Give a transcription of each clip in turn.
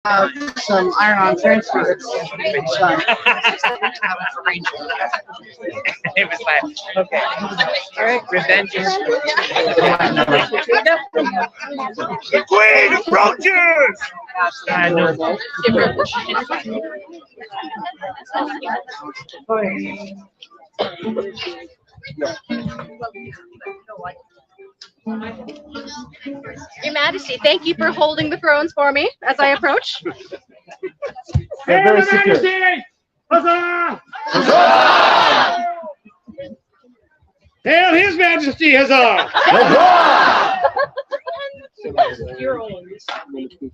have some iron-on transfers. It was like, okay, all right, revenge is. The queen approaches! I know. Your Majesty, thank you for holding the thrones for me as I approach. Hail Your Majesty! Huzzah! Huzzah! Hail His Majesty! Huzzah! Huzzah!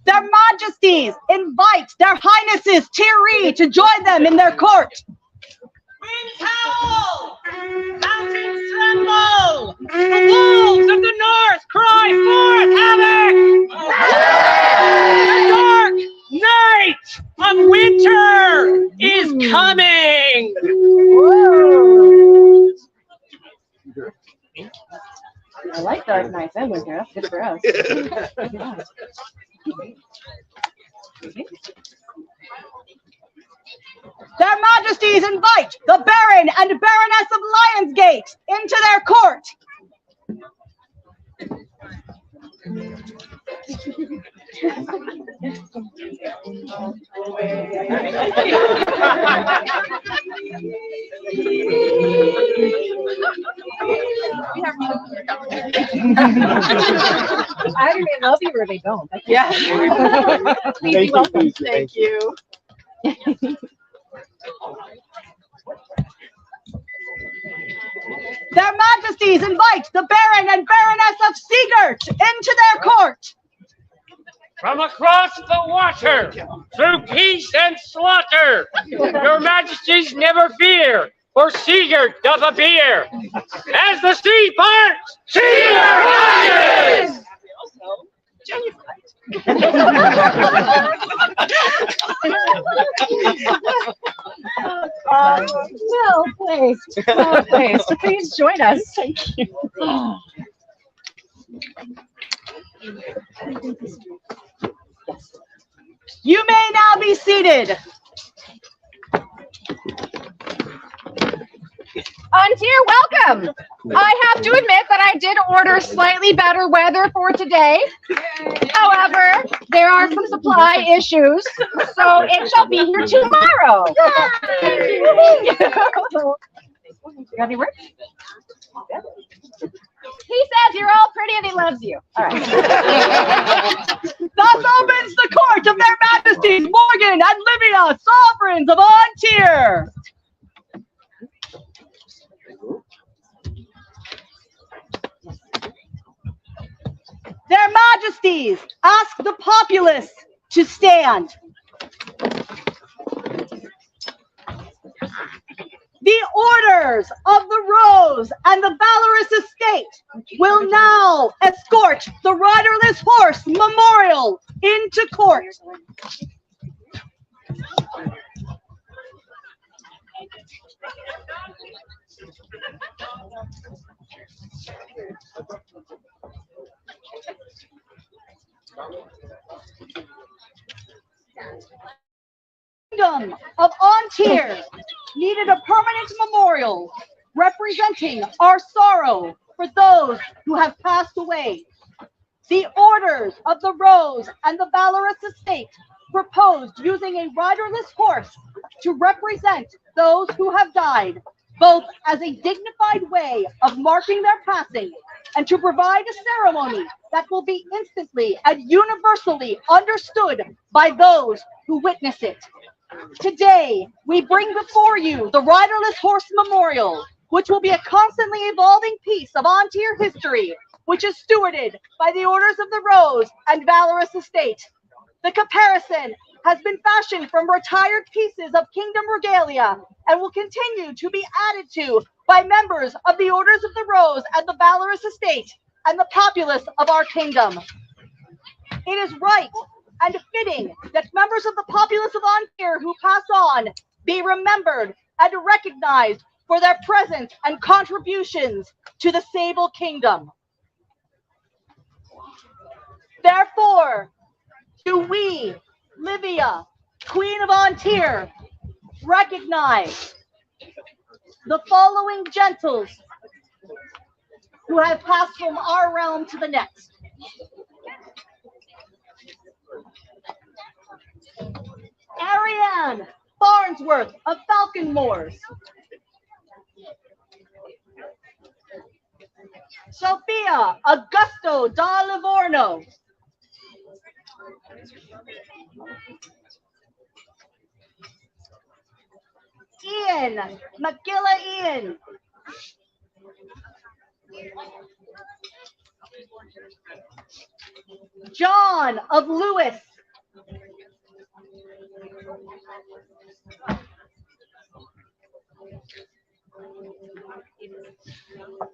Their Majesties invite their Highnesses Thierry to join them in their court. Winds howl! Mountains tremble! The wolves of the north cry forth havoc! The dark night of winter is coming! Whoa. I like dark nights and winter. That's good for us. Their Majesties invite the Baron and Baroness of Lionsgate into their court. I don't even know if you really don't. Yeah. Please be welcome. Thank you. Their Majesties invite the Baron and Baroness of Seagert into their court. From across the water, through peace and slaughter, Your Majesties never fear, for Seagert doth appear. As the sea parts, Seagert rises! Well placed. Well placed. Please join us. Thank you. You may now be seated. Dear, welcome. I have to admit that I did order slightly better weather for today. However, there are some supply issues, so it shall be here tomorrow. You got any work? He says you're all pretty and he loves you. All right. Thus opens the court of their Majesties Morgan and Livia, sovereigns of Antir. Their Majesties ask the populace to stand. The orders of the Rose and the Valorous Estate will now escort the riderless horse memorial into court. Kingdom of Antir needed a permanent memorial representing our sorrow for those who have passed away. The orders of the Rose and the Valorous Estate proposed using a riderless horse to represent those who have died, both as a dignified way of marking their passing and to provide a ceremony that will be instantly and universally understood by those who witness it. Today, we bring before you the Riderless Horse Memorial, which will be a constantly evolving piece of Antir history, which is stewarded by the Orders of the Rose and Valorous Estate. The comparison has been fashioned from retired pieces of Kingdom regalia and will continue to be added to by members of the Orders of the Rose and the Valorous Estate and the populace of our kingdom. It is right and fitting that members of the populace of Antir who pass on be remembered and recognized for their presence and contributions to the Sable Kingdom. Therefore, do we Livia, Queen of Antir, recognize the following gentles who have passed from our realm to the next. Ariane Farnsworth of Falcon Moors. Sophia Augusto da Livorno. Ian McGilla Ian. John of Lewis.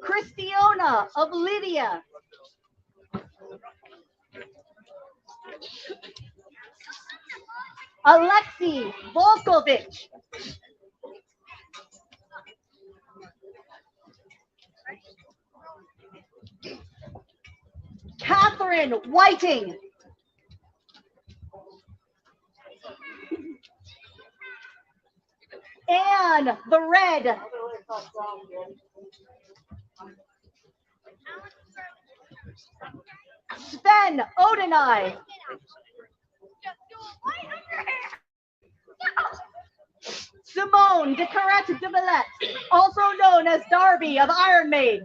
Christiana of Lydia. Alexei Volkovich. Catherine Whiting. Anne the Red. Sven Odenai. Simone de Carette de Villette, also known as Darby of Iron Maid.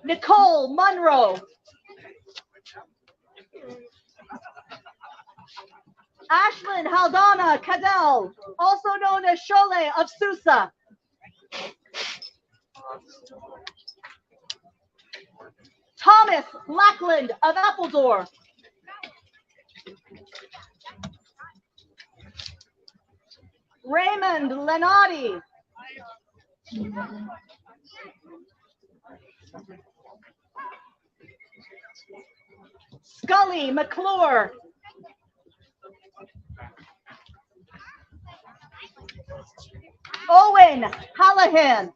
Nicole Munro. Ashlyn Haldana Cadell, also known as Chole of Susa. Thomas Lackland of Appledore. Raymond Lenati. Scully McClure. Owen Hallahan.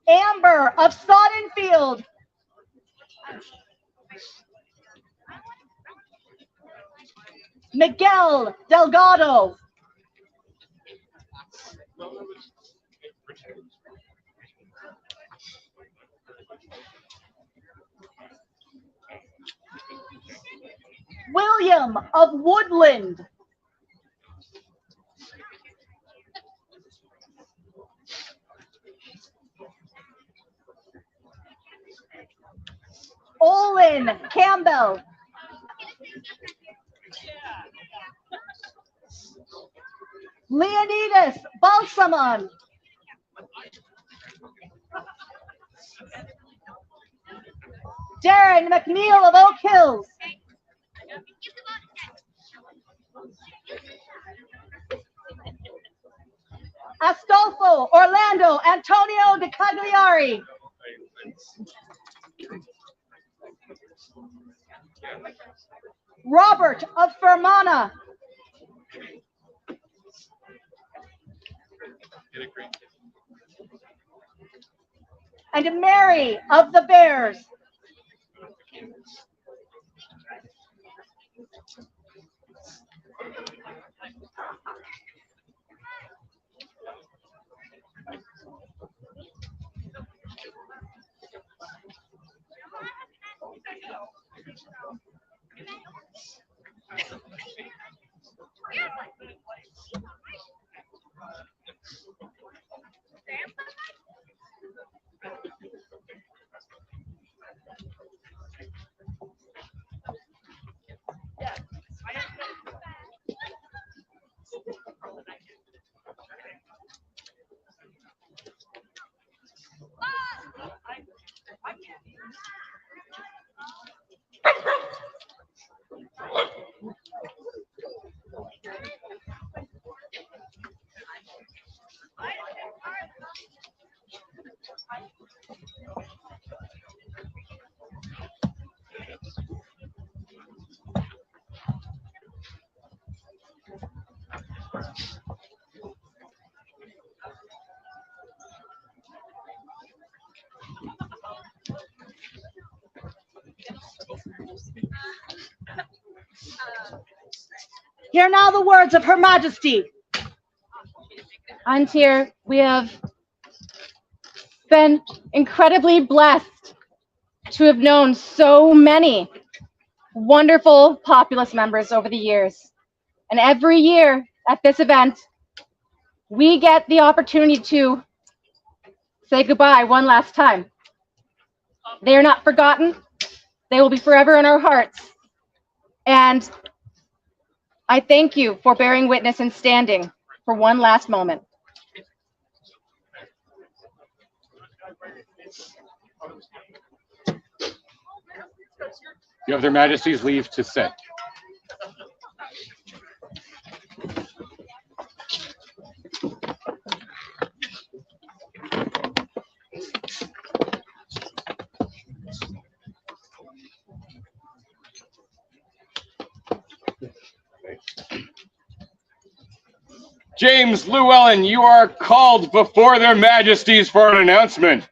Amber of Sodden Field. Miguel Delgado. William of Woodland. Olin Campbell. Leonidas Balsamon. Darren McNeil of Oak Hills. Astolfo Orlando Antonio de Cagliari. Robert of Fermanagh. And Mary of the Bears. Hear now the words of Her Majesty. Antir, we have been incredibly blessed to have known so many wonderful populace members over the years. And every year at this event, we get the opportunity to say goodbye one last time. They are not forgotten. They will be forever in our hearts. And I thank you for bearing witness and standing for one last moment. You have their majesties leave to sit. James Llewellyn, you are called before their majesties for an announcement.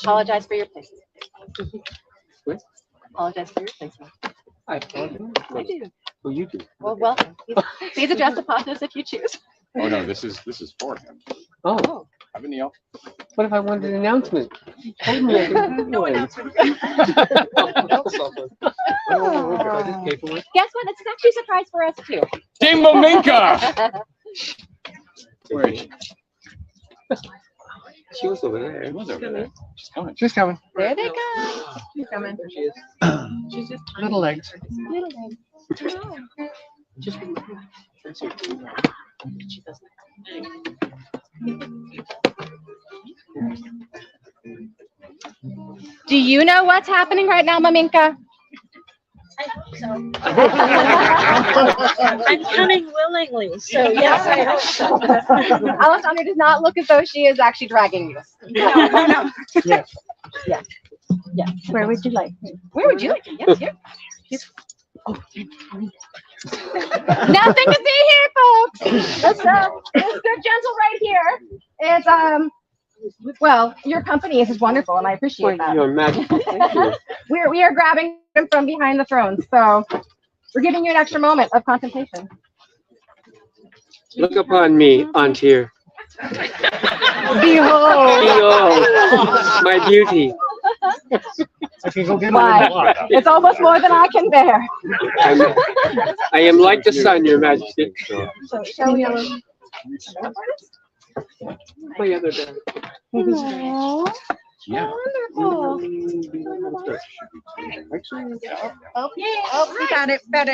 Apologize for your placement. What? Apologize for your placement. I apologize. I do. Well, you do. Well, welcome. Please address the populace if you choose. Oh no, this is for him. Oh, Have a kneel. what if I wanted an announcement? You told me I didn't have one. Oh, okay. I just paperwork. Guess what? It's actually a surprise for us too. Dame Mominka! Where is she? She was over there. She was over there. She's coming. She's coming. There they come. She's coming. There she is. She's just Little legs. little legs. Just Do you know what's happening right now, Maminka? I'm coming willingly, so yes, I hope so. Alessandra does not look as though she is actually dragging you. No. Yes. Yes. Yes. Where would you like? Where would you like? Yes, here. Nothing to see here, folks. This good gentle right here is well, your company is wonderful, and I appreciate that. Your Majesty. Thank you. We are grabbing him from behind the throne, so we're giving you an extra moment of contemplation. Look upon me, Antir. Behold, Behold, my beauty. why? It's almost more than I can bear. I am like the sun, Your Majesty. So shall we? My other dad. Aww, Yeah. wonderful. Oh, we got it. Okay.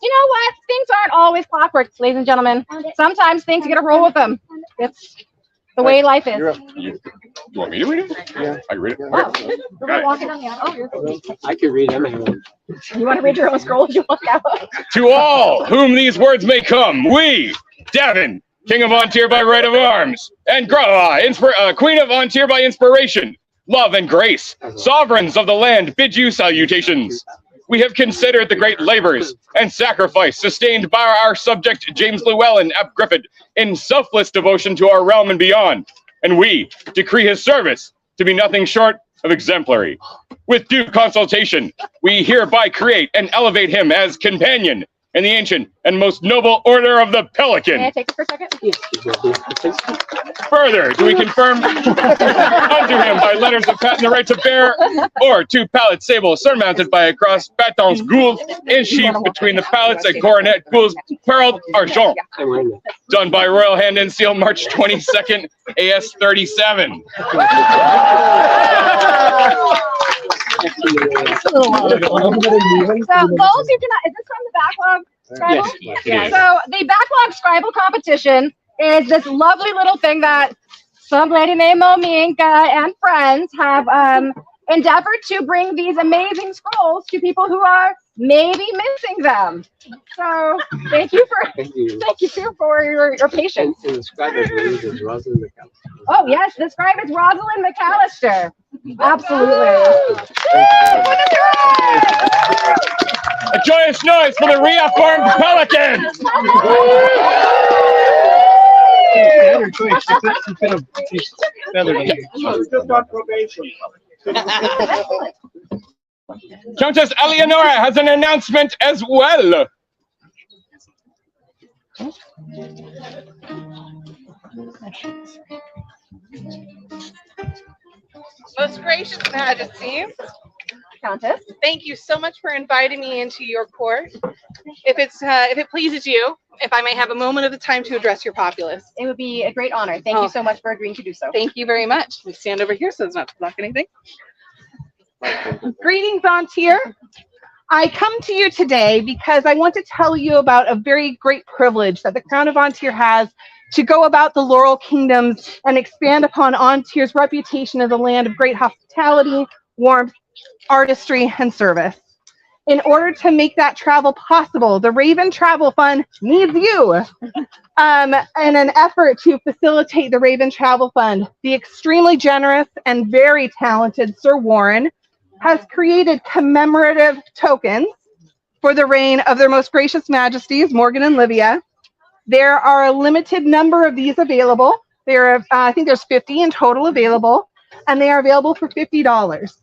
You know what? Things aren't always clockwork, ladies and gentlemen. Sometimes things you gotta roll with them. It's the way life is. You want me to read it? Yeah. I can read it. Wow. We're walking on the aisle. Oh, you're I can read them. You You want to read your own scroll as you walk out? To all whom these words may come, we, Davin, King of Antir by right of arms, and Queen of Antir by inspiration, love and grace, sovereigns of the land, bid you salutations. We have considered the great labors and sacrifice sustained by our subject James Llewellyn ap Griffith in selfless devotion to our realm and beyond, and we decree his service to be nothing short of exemplary. With due consultation, we hereby create and elevate him as companion in the ancient and most noble order of the Pelican. May I take it for a second? Further, do we confirm unto him by letters of patent the right to bear, or two pallets sable surmounted by a cross batons gules and sheathed between the pallets a coronet gules pearled argent, done by royal hand and seal March 22nd, AS 37. So those who cannot, is this from the backlog scribble? Yes. So the backlog scribble competition is this lovely little thing that some lady named Mominka and friends have endeavored to bring these amazing scrolls to people who are maybe missing them. So thank you for your patience. And the scribe's name is Rosalind McAllister. Oh yes, the scribe is Rosalind McAllister. Absolutely. A joyous noise for the reaffirmed Pelicans! Countess Eleonora has an announcement as well. Most gracious Majesty, Countess. thank you so much for inviting me into your court. If it pleases you, if I may have a moment of the time to address your populace. It would be a great honor. Thank you so much for agreeing to do so. Thank you very much. We stand over here so it's not to block anything. Greetings, Vontier. I come to you today because I want to tell you about a very great privilege that the Crown of Vontier has to go about the Laurel Kingdoms and expand upon Ontier's reputation as a land of great hospitality, warmth, artistry, and service. In order to make that travel possible, the Raven Travel Fund needs you. In an effort to facilitate the Raven Travel Fund, the extremely generous and very talented Sir Warren has created commemorative tokens for the reign of their most gracious majesties, Morgan and Livia. There are a limited number of these available. I think there's 50 in total available, and they are available for $50.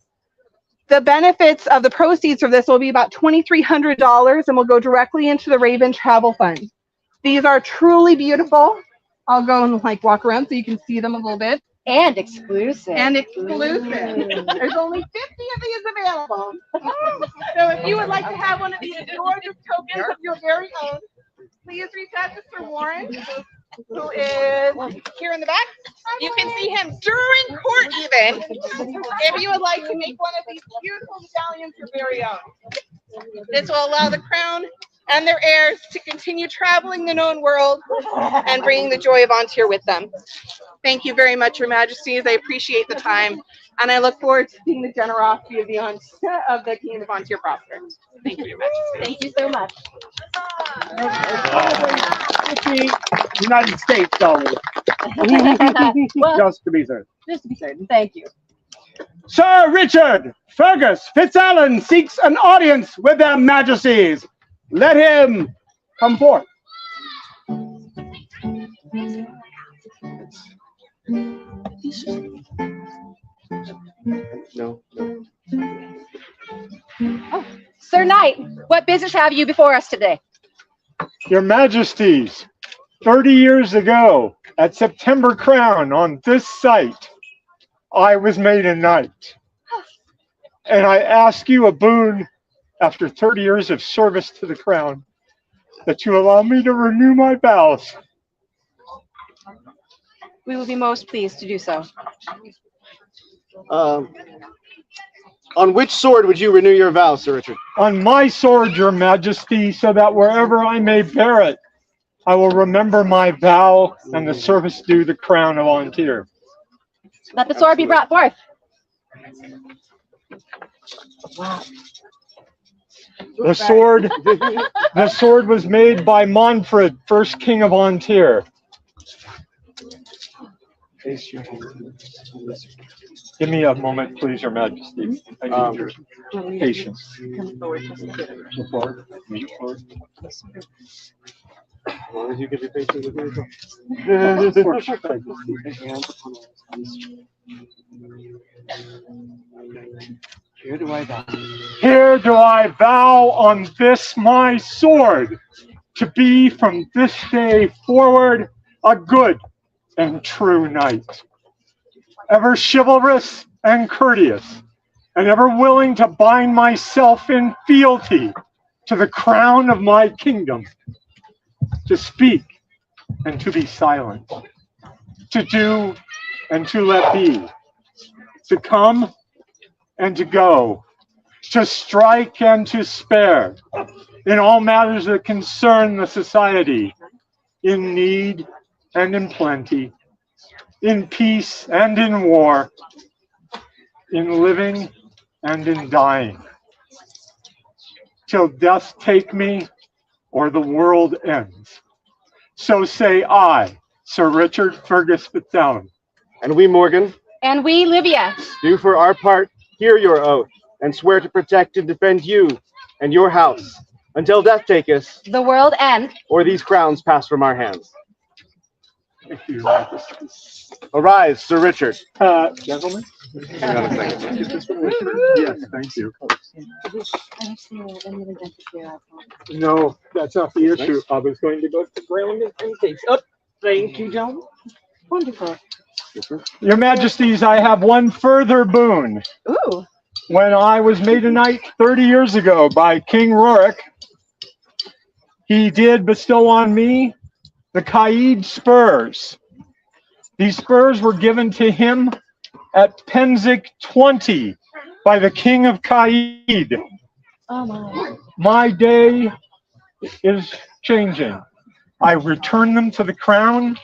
The benefits of the proceeds of this will be about $2,300 and will go directly into the Raven Travel Fund. These are truly beautiful. I'll go and walk around so you can see them a little bit. And exclusive. And exclusive. There's only 50 of these available. So if you would like to have one of these gorgeous tokens of your very own, please reach out to Sir Warren, who is here in the back. You can see him during court even, if you would like to make one of these beautiful medallions your very own. This will allow the crown and their heirs to continue traveling the known world and bringing the joy of Vontier with them. Thank you very much, Your Majesties. I appreciate the time, and I look forward to seeing the generosity of the King of Vontier prosper. Thank you, Your Majesty. Thank you so much. United States dollars. Well, Just to be certain. just to be certain. Thank you. Sir Richard Fergus Fitzallen seeks an audience with their majesties. Let him come forth. No. Oh, Sir Knight, what business have you before us today? Your majesties, 30 years ago at September Crown on this site, I was made a knight. And I ask you a boon after 30 years of service to the crown, that you allow me to renew my vows. We will be most pleased to do so. On which sword would you renew your vows, Sir Richard? On my sword, your majesty, so that wherever I may bear it, I will remember my vow and the service due the crown of Ontier. Let the sword be brought forth. The sword was made by Monfred, first king of Ontier. Give me a moment, please, your majesty. I need your patience. As long as you give your patience with me. Here do I vow. Here do I vow on this my sword to be from this day forward a good and true knight, ever chivalrous and courteous, and ever willing to bind myself in fealty to the crown of my kingdom, to speak and to be silent, to do and to let be, to come and to go, to strike and to spare, in all matters that concern the society, in need and in plenty, in peace and in war, in living and in dying, till death take me or the world ends. So say I, Sir Richard Fergus Fitzallen. And we, Morgan, And we, Livia, do for our part hear your oath and swear to protect and defend you and your house until death take us the world end. or these crowns pass from our hands. Thank you, Your Majesty. Arise, Sir Richard. Gentlemen? Hang on a second. Yes, thank you. No, that's not the issue. I was going to go to the ground and take. Oh, thank you, gentlemen. Wonderful. Your Majesties, I have one further boon. Ooh. When I was made a knight 30 years ago by King Rorik, he did bestow on me the Caid spurs. These spurs were given to him at Penzik 20 by the King of Caid. Oh my. My day is changing. I return them to the crown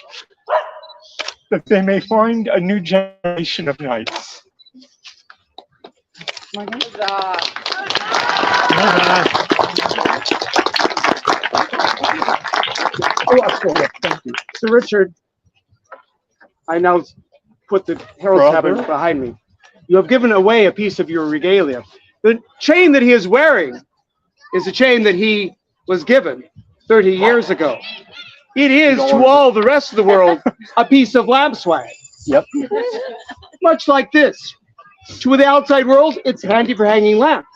that they may find a new generation of knights. Thank you. Sir Richard, I now put the herald's habit behind me. You have given away a piece of your regalia. The chain that he is wearing is a chain that he was given 30 years ago. It is, to all the rest of the world, a piece of lamp swag. Yep. Much like this. To the outside world, it's handy for hanging lamps.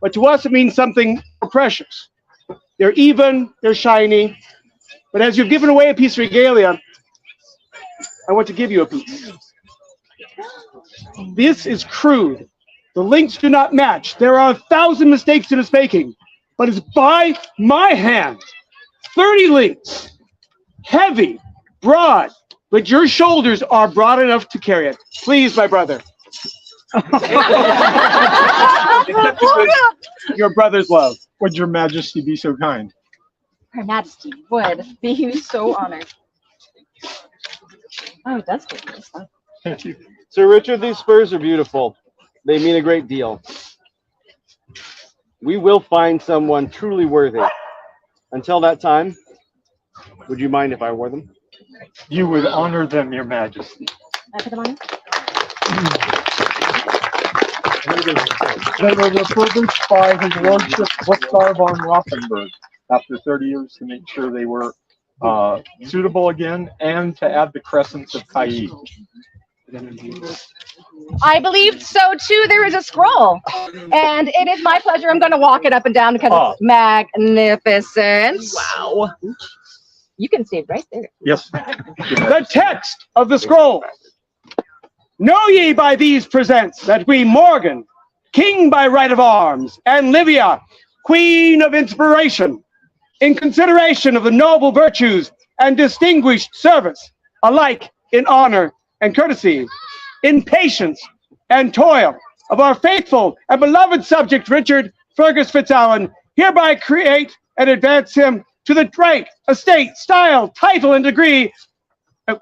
But to us, it means something precious. They're even, they're shiny. But as you've given away a piece of regalia, I want to give you a piece. This is crude. The links do not match. There are 1,000 mistakes in its making. But it's by my hand. 30 links. Heavy, broad, but your shoulders are broad enough to carry it. Please, my brother. Your brother's love. Would Your Majesty be so kind? Her Majesty would be so honored. Oh, that's good. Thank you. Sir Richard, these spurs are beautiful. They mean a great deal. We will find someone truly worthy. Until that time, would you mind if I wore them? You would honor them, Your Majesty. I put them on? They were refurbished by His Lordship Gustav von Rothenburg after 30 years to make sure they were suitable again and to add the crescents of Caid. I believed so too. There is a scroll, and it is my pleasure. I'm going to walk it up and down because it's magnificent. Wow. You can see it right there. Yes. The text of the scroll. Know ye by these presents that we, Morgan, king by right of arms, and Livia, queen of inspiration, in consideration of the noble virtues and distinguished service, alike in honor and courtesy, in patience and toil, of our faithful and beloved subject Richard Fergus Fitzallen, hereby create and advance him to the rank, estate, style, title, and degree. I'm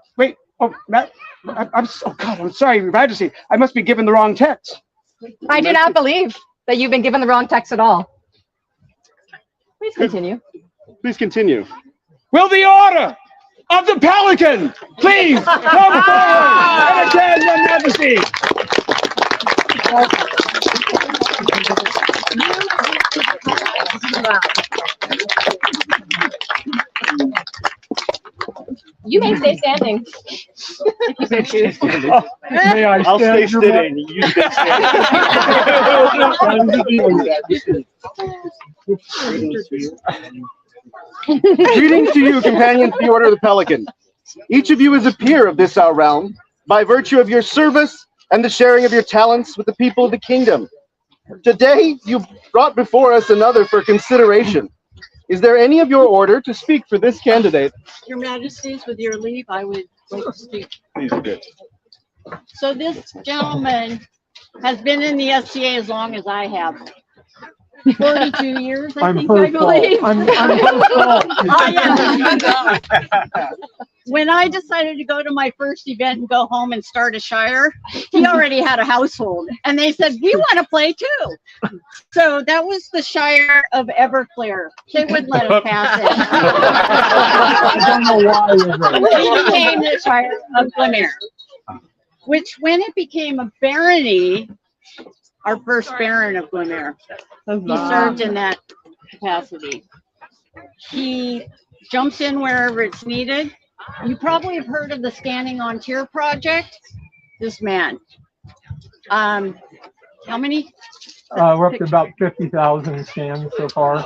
sorry, Your Majesty. I must be given the wrong text. I do not believe that you've been given the wrong text at all. Please continue. Please continue. Will the order of the Pelican please come forward and attend Your Majesty? You may stay standing. If you so choose. May I I'll stay stand, Your sitting. You stay standing. Greetings to you, companions of the Order of the Pelican. Each of you is a peer of this our realm by virtue of your service and the sharing of your talents with the people of the kingdom. Today, you brought before us another for consideration. Is there any of your order to speak for this candidate? Your Majesties, with your leave, I would like to speak. Please do. So this gentleman has been in the SCA as long as I have. 42 years, I believe. I'm When I decided to go to my first event and go home and start a shire, he already had a household. And they said, we want to play too. So that was the Shire of Everclear. They wouldn't let us pass it. I don't know why. We became the Shire of Glenmere, which when it became a barony, our first Baron of Glenmere, he served in that capacity. He jumps in wherever it's needed. You probably have heard of the Scanning on Tier project. This man. How many? We're up to about 50,000 scans so far,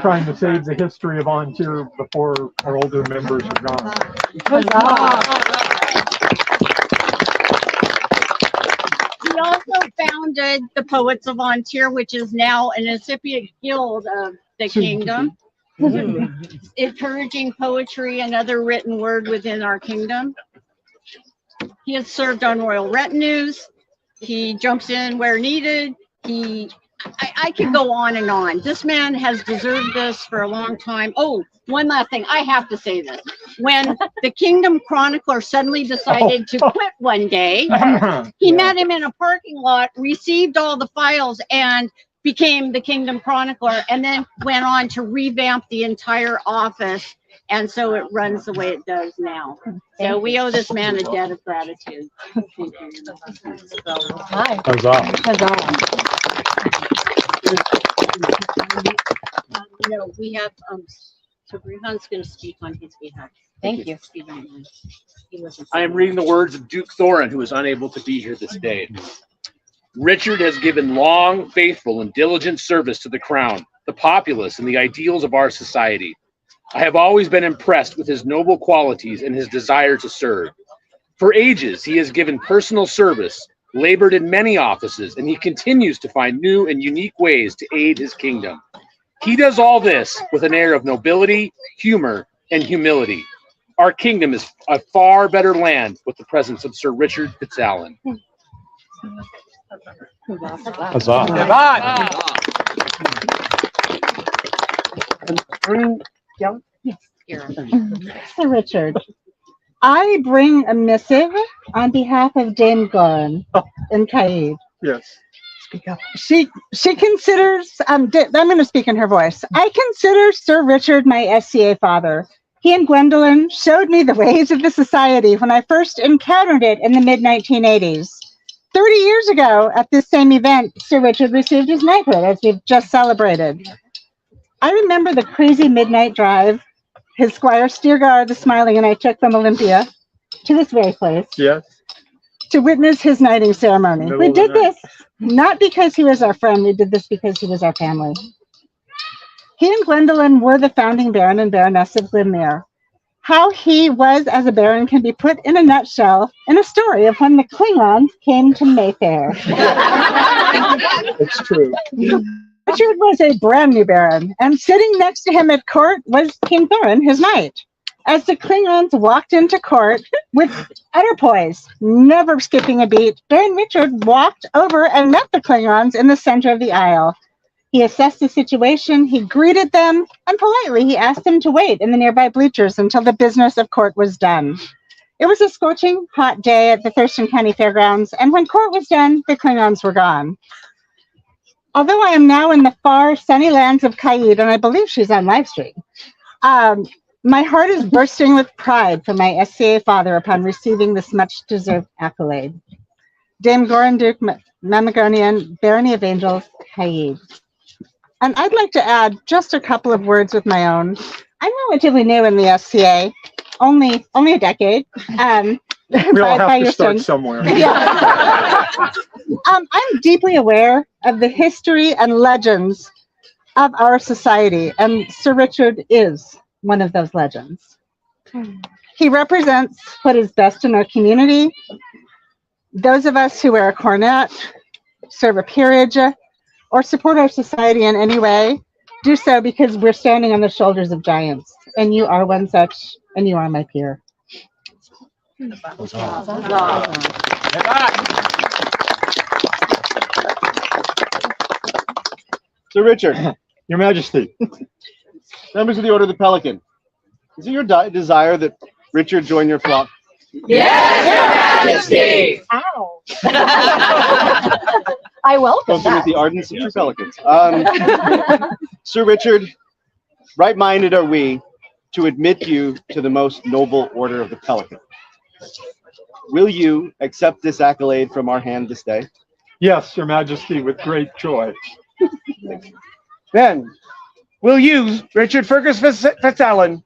trying to save the history of On Tier before our older members are gone. He also founded the Poets of On Tier, which is now an incipient guild of the kingdom, encouraging poetry and other written word within our kingdom. He has served on royal retinues. He jumps in where needed. I could go on and on. This man has deserved this for a long time. Oh, one last thing. I have to say this. When the Kingdom Chronicler suddenly decided to quit one day, he met him in a parking lot, received all the files, and became the Kingdom Chronicler, and then went on to revamp the entire office. And so it runs the way it does now. So we owe this man a debt of gratitude. Hi. No, we have, so Rihan's going to speak on his behalf. Thank you. I am reading the words of Duke Thorin, who is unable to be here this day. Richard has given long, faithful, and diligent service to the crown, the populace, and the ideals of our society. I have always been impressed with his noble qualities and his desire to serve. For ages, he has given personal service, labored in many offices, and he continues to find new and unique ways to aid his kingdom. He does all this with an air of nobility, humor, and humility. Our kingdom is a far better land with the presence of Sir Richard Fitzallen. Sir Richard, I bring a missive on behalf of Dame Gorin in Caid. Yes. She considers, I'm going to speak in her voice. I consider Sir Richard my SCA father. He and Gwendolyn showed me the ways of the society when I first encountered it in the mid-1980s. 30 years ago, at this same event, Sir Richard received his knighthood, as we've just celebrated. I remember the crazy midnight drive his Squire Steergar the Smiling and I took from Olympia to this very place. Yes. To witness his knighting ceremony. We did this not because he was our friend, we did this because he was our family. He and Gwendolyn were the founding Baron and Baroness of Glenmere. How he was as a Baron can be put in a nutshell in a story of when the Klingons came to Mayfair. It's true. Richard was a brand new Baron, and sitting next to him at court was King Thorin, his knight. As the Klingons walked into court with utter poise, never skipping a beat, Baron Richard walked over and met the Klingons in the center of the aisle. He assessed the situation, he greeted them, and politely he asked them to wait in the nearby bleachers until the business of court was done. It was a scorching hot day at the Thurston County Fairgrounds, and when court was done, the Klingons were gone. Although I am now in the far sunny lands of Caid, and I believe she's on live stream, my heart is bursting with pride for my SCA father upon receiving this much-deserved accolade. Dame Gorin Duke Mamagonian, Barony of Angels, Caid. And I'd like to add just a couple of words with my own. I'm relatively new in the SCA, only a decade. We all have to start somewhere. Yeah. I'm deeply aware of the history and legends of our society, and Sir Richard is one of those legends. He represents what is best in our community. Those of us who wear a coronet, serve a peerage, or support our society in any way, do so because we're standing on the shoulders of giants. And you are one such, and you are my peer. Sir Richard, Your Majesty, members of the Order of the Pelican, is it your desire that Richard join your flock? Yes, Your Majesty! Ow! I welcome Something with the ardence of true pelicans. Sir Richard, right-minded are we to admit you to the most noble Order of the Pelican. Will you accept this accolade from our hand this day? Yes, Your Majesty, with great joy. Then, will you, Richard Fergus Fitzallen,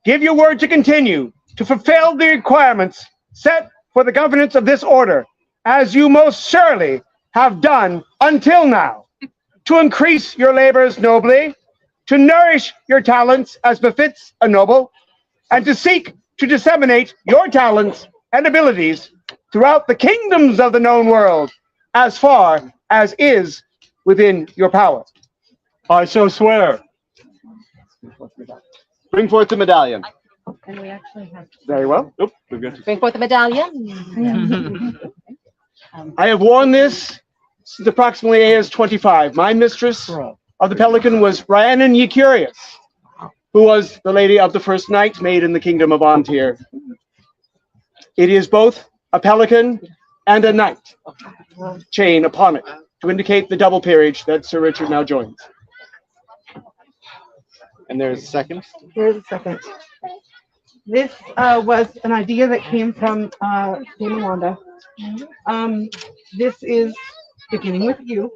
give your word to continue to fulfill the requirements set for the governance of this order, as you most surely have done until now, to increase your labors nobly, to nourish your talents as befits a noble, and to seek to disseminate your talents and abilities throughout the kingdoms of the known world, as far as is within your power. I so swear. Bring forth the medallion. And we actually have. Very well. Oop, we're good. Bring forth the medallion. I have worn this since approximately age 25. My mistress of the Pelican was Rhiannon Ye Curious, who was the lady of the first night made in the kingdom of Ontir. It is both a pelican and a knight chain upon it to indicate the double peerage that Sir Richard now joins. And there's a second. Here's a second. This was an idea that came from Dame Wanda. This is, beginning with you,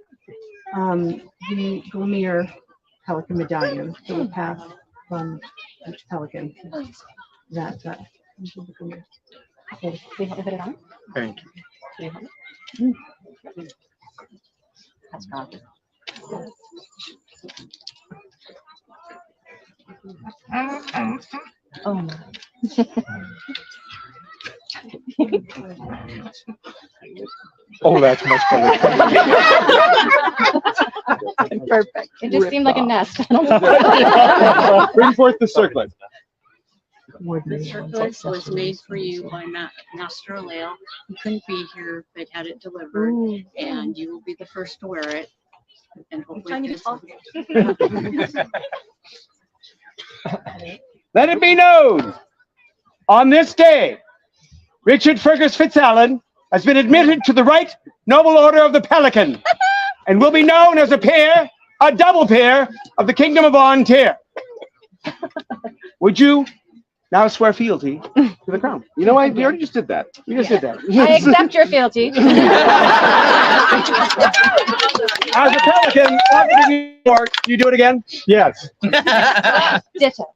the Gloomier Pelican Medallion that will pass from each pelican. That Okay, we have to put it on. Thank you. That's wrong. Oh my. Oh, that's much better. Perfect. It just seemed like a nest. Bring forth the circlet. The circlet was made for you by Master Lael. He couldn't be here, but had it delivered, and you will be the first to wear it. And hopefully, Let it be known, on this day, Richard Fergus Fitzallen has been admitted to the Right Noble Order of the Pelican, and will be known as a double peer of the Kingdom of Ontir. Would you now swear fealty to the crown? You know, we already just did that. You just did that. I accept your fealty. As a pelican, after New York, you do it again? Yes. Ditto.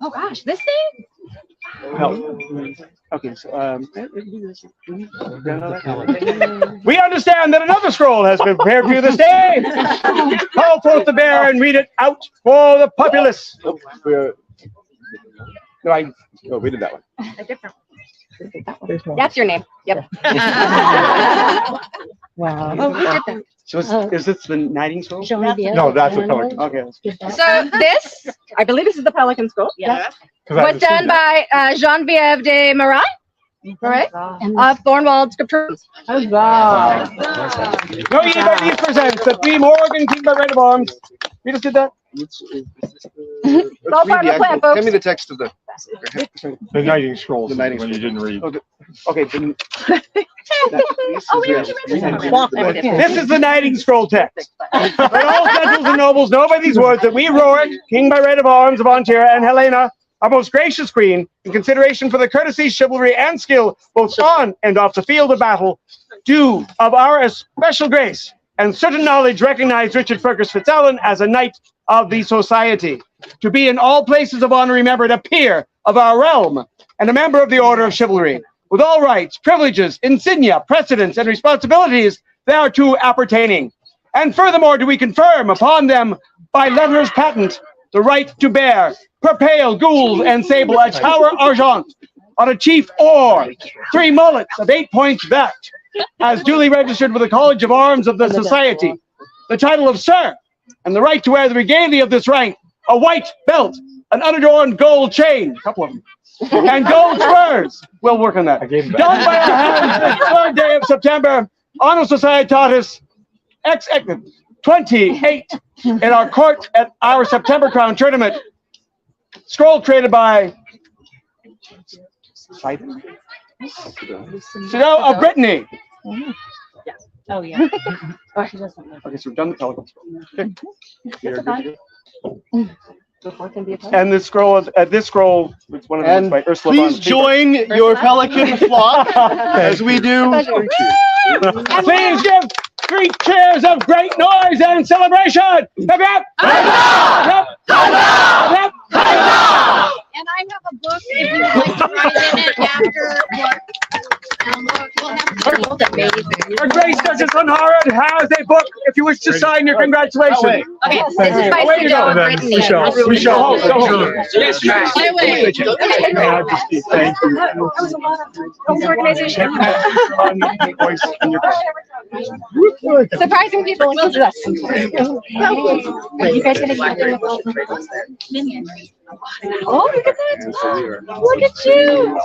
Oh gosh, this thing? No. Okay, so we understand that another scroll has been prepared for you this day. Call forth the bear and read it out for the populace. No, we did that one. A different. That's your name. Yep. Wow. Oh, we did that. So is this the knighting scroll? No, that's a pelican. Okay. So this, I believe this is the Pelican Scroll. Yeah. Was done by Geneviève de Marais. Right? Of Thornwald Scriptures. Huzzah. No, ye by these presents that we Morgan, King by right of arms. We just did that. all part of the plan, folks. Give me the text of the knighting scrolls. The knighting when you didn't read. Okay. This is the knighting scroll text. Let all gentles and nobles know by these words that we, Rorik, King by right of arms of Ontir, and Helena, our most gracious queen, in consideration for the courtesy, chivalry, and skill, both on and off the field of battle, do of our especial grace and certain knowledge recognize Richard Fergus Fitzallen as a knight of the society, to be in all places of honor remembered a peer of our realm, and a member of the order of chivalry, with all rights, privileges, insignia, precedents, and responsibilities thereto appertaining. And furthermore do we confirm upon them by letters patent the right to bear, per pale, gould, and sable, a tower argent, on a chief or 3 mullets of 8 points that, as duly registered with the College of Arms of the Society, the title of Sir, and the right to wear the regalia of this rank, a white belt, an unadorned gold chain, a couple of them, and gold spurs. We'll work on that. Done by our hands this 3rd day of September, Honor Societatis XX 28 in our court at our September Crown Tournament. Scroll created by Sido of Brittany. Oh, yeah. Okay, so we've done the Pelican Scroll. And this scroll, it's one of them by Ursula please join your pelican flock as we do. Please give 3 cheers of great noise and celebration. Yep, yep. Yep. Yep. And I have a book if you would like to write in it after work. We'll have to Her Grace Duchess Unharrowed has a book if you wish to sign your congratulations. Okay, this is my pseudo written name. Michelle. Yes, ma'am. Wait. Majesty, thank you. Organization. Surprising people listen to us. You guys gonna be Oh, look at that! Look at you!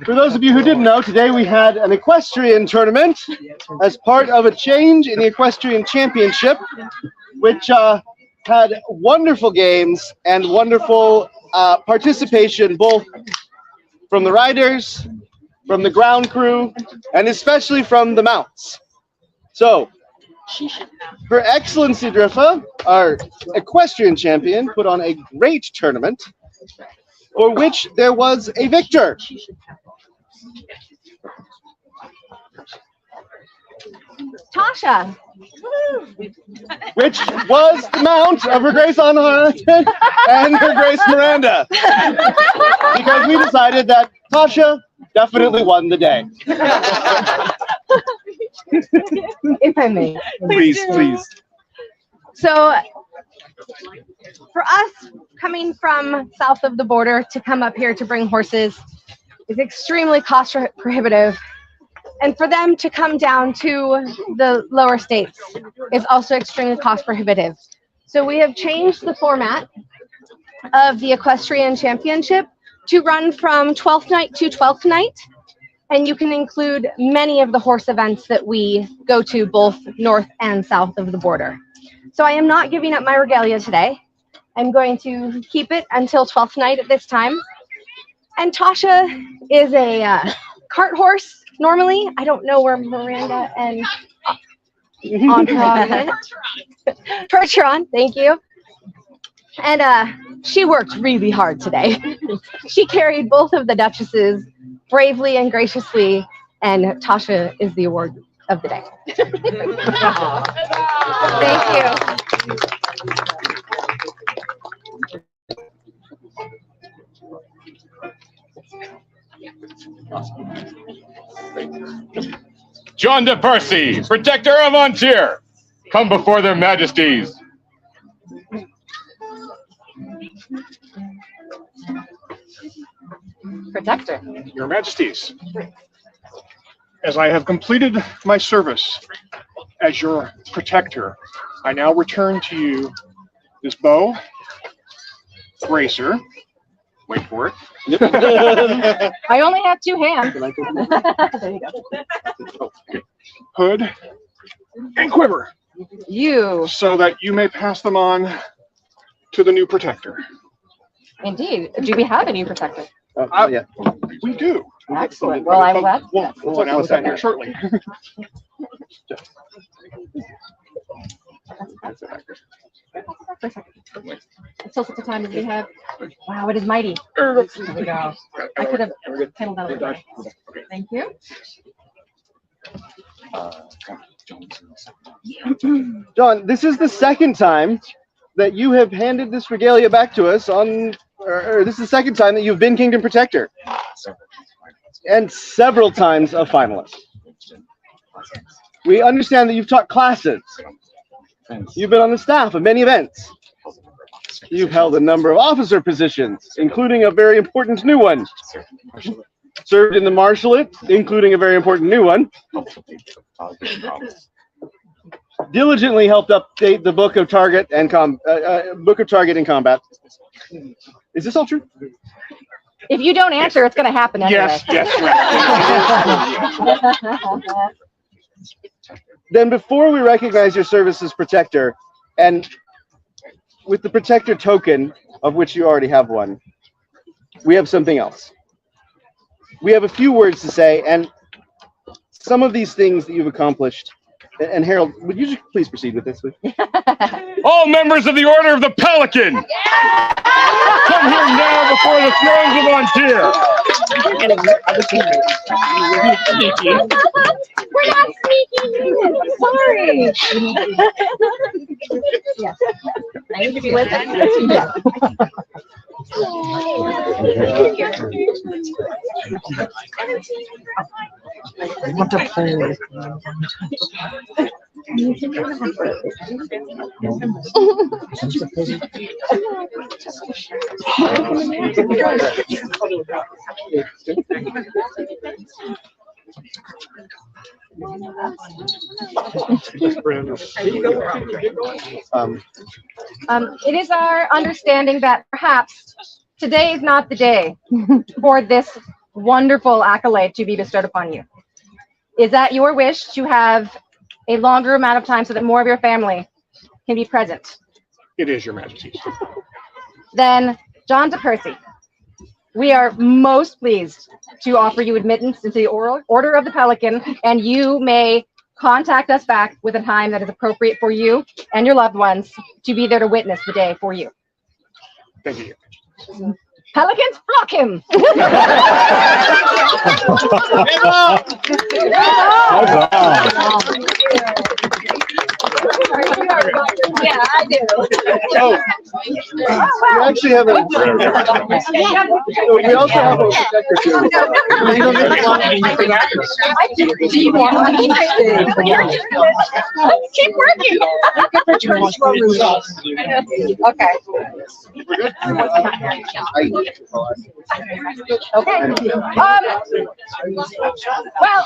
For those of you who didn't know, today we had an equestrian tournament as part of a change in the equestrian championship, which had wonderful games and wonderful participation, both from the riders, from the ground crew, and especially from the mounts. So, Her Excellency Driffa, our equestrian champion, put on a great tournament for which there was a victor. Tasha. Which was the mount of Her Grace Unharrowed and Her Grace Miranda. Because we decided that Tasha definitely won the day. If I may. Please. So, for us, coming from south of the border to come up here to bring horses is extremely cost prohibitive. And for them to come down to the lower states is also extremely cost prohibitive. So we have changed the format of the Equestrian Championship to run from 12th night to 12th night. And you can include many of the horse events that we go to both north and south of the border. So I am not giving up my regalia today. I'm going to keep it until 12th night at this time. And Tasha is a cart horse normally. I don't know where Miranda and Torturon, thank you. And she worked really hard today. She carried both of the duchesses bravely and graciously, and Tasha is the award of the day. Thank you. John de Percy, Protector of Antir, come before their majesties. Protector. Your Majesties, as I have completed my service as your protector, I now return to you this bow, bracer, wait for it, I only have 2 hands. There you go. hood, and quiver, so that you may pass them on to the new protector. Indeed. Do we have a new protector? Yeah. We do. Excellent. Well, I'm glad. We'll announce that here shortly. Until such a time as we have. Wow, it is mighty. There we go. I could have handled that other way. Thank you. John, this is the second time that you have handed this regalia back to us or this is the second time that you've been Kingdom Protector. And several times a finalist. We understand that you've taught classes. You've been on the staff of many events. You've held a number of officer positions, including a very important new one. Served in the Marshalate, including a very important new one. Diligently helped update the Book of Target and Combat. Is this all true? If you don't answer, it's going to happen anyway. Yes. Then before we recognize your service as Protector, and with the Protector token, of which you already have one, we have something else. We have a few words to say, and some of these things that you've accomplished And Harold, would you please proceed with this, please? All members of the Order of the Pelican, come here now before the thrones of Antir. We're not sneaking in. Sorry. Yes. I want to play with It is our understanding that perhaps today is not the day for this wonderful accolade to be bestowed upon you. Is that your wish to have a longer amount of time so that more of your family can be present? It is, Your Majesty. Then, John de Percy, we are most pleased to offer you admittance into the Order of the Pelican, and you may contact us back with a time that is appropriate for you and your loved ones to be there to witness the day for you. Thank you. Pelicans, flock him! Yeah, I do. Oh, we actually have a. We also have a protector too. Do you want money? Keep working. Okay. Okay. Well,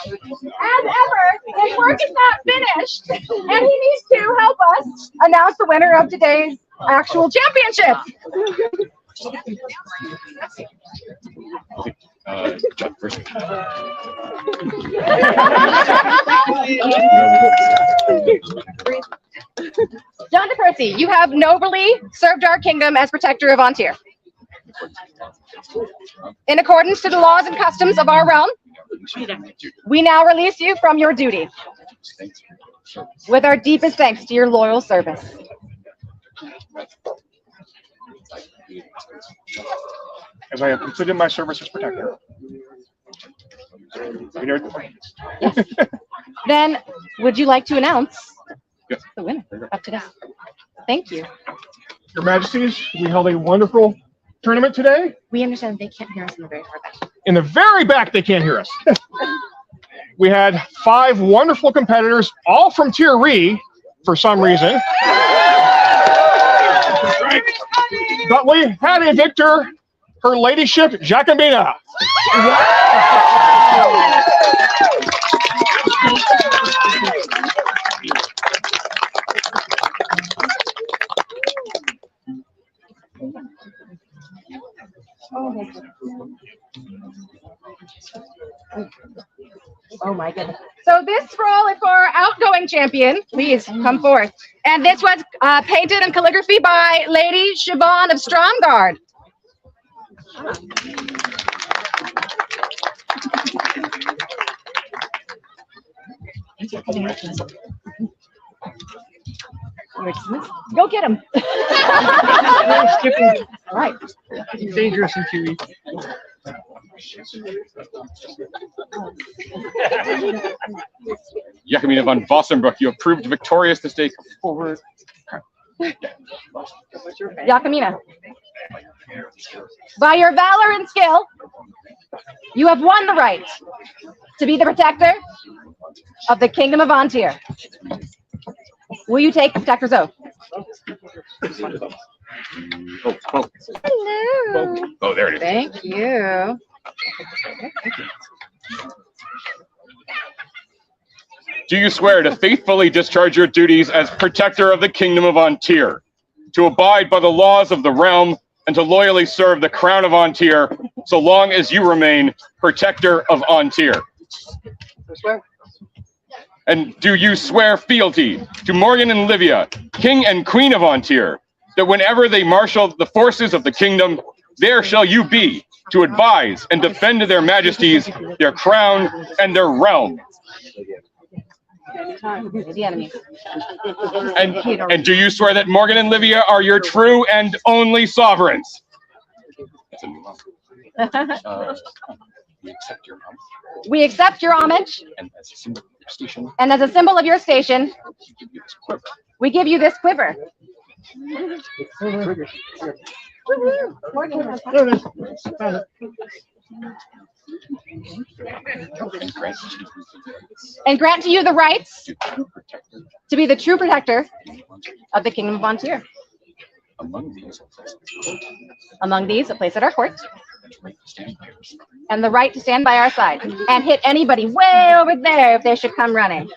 as ever, his work is not finished, and he needs to help us announce the winner of today's actual championship. John de Percy, you have nobly served our kingdom as protector of Antir. In accordance to the laws and customs of our realm, we now release you from your duty. With our deepest thanks to your loyal service. As I have completed my service as protector. Yes. Then, would you like to announce the winner of today? Thank you. Your Majesties, we held a wonderful tournament today. We understand they can't hear us in the very far back. In the very back, they can't hear us. We had 5 wonderful competitors, all from Tier Righ, for some reason. But we had a victor, her ladyship, Jacobina. Oh my goodness. So this scroll is for our outgoing champion. Please come forth. And this was painted in calligraphy by Lady Siobhan of Stromgard. Go get him. All right. It's dangerous in TV. Jacobina von Vossenbroek, you have proved victorious this day. Come forward. Jacobina, by your valor and skill, you have won the right to be the protector of the Kingdom of Antir. Will you take the protector's oath? Hello. Oh, there it is. Thank you. Do you swear to faithfully discharge your duties as protector of the Kingdom of Antir, to abide by the laws of the realm, and to loyally serve the crown of Antir so long as you remain protector of Antir? And do you swear fealty to Morgan and Livia, King and Queen of Antir, that whenever they marshal the forces of the kingdom, there shall you be to advise and defend their majesties, their crown, and their realm? The enemies. And do you swear that Morgan and Livia are your true and only sovereigns? We accept your homage. We accept your homage. And as a symbol of your station, And as a symbol of your station, we give you this quiver. And grant to you the rights to be the true protector of the Kingdom of Vontier. Among these, a place at our court. And the right to stand by our side and hit anybody way over there if they should come running.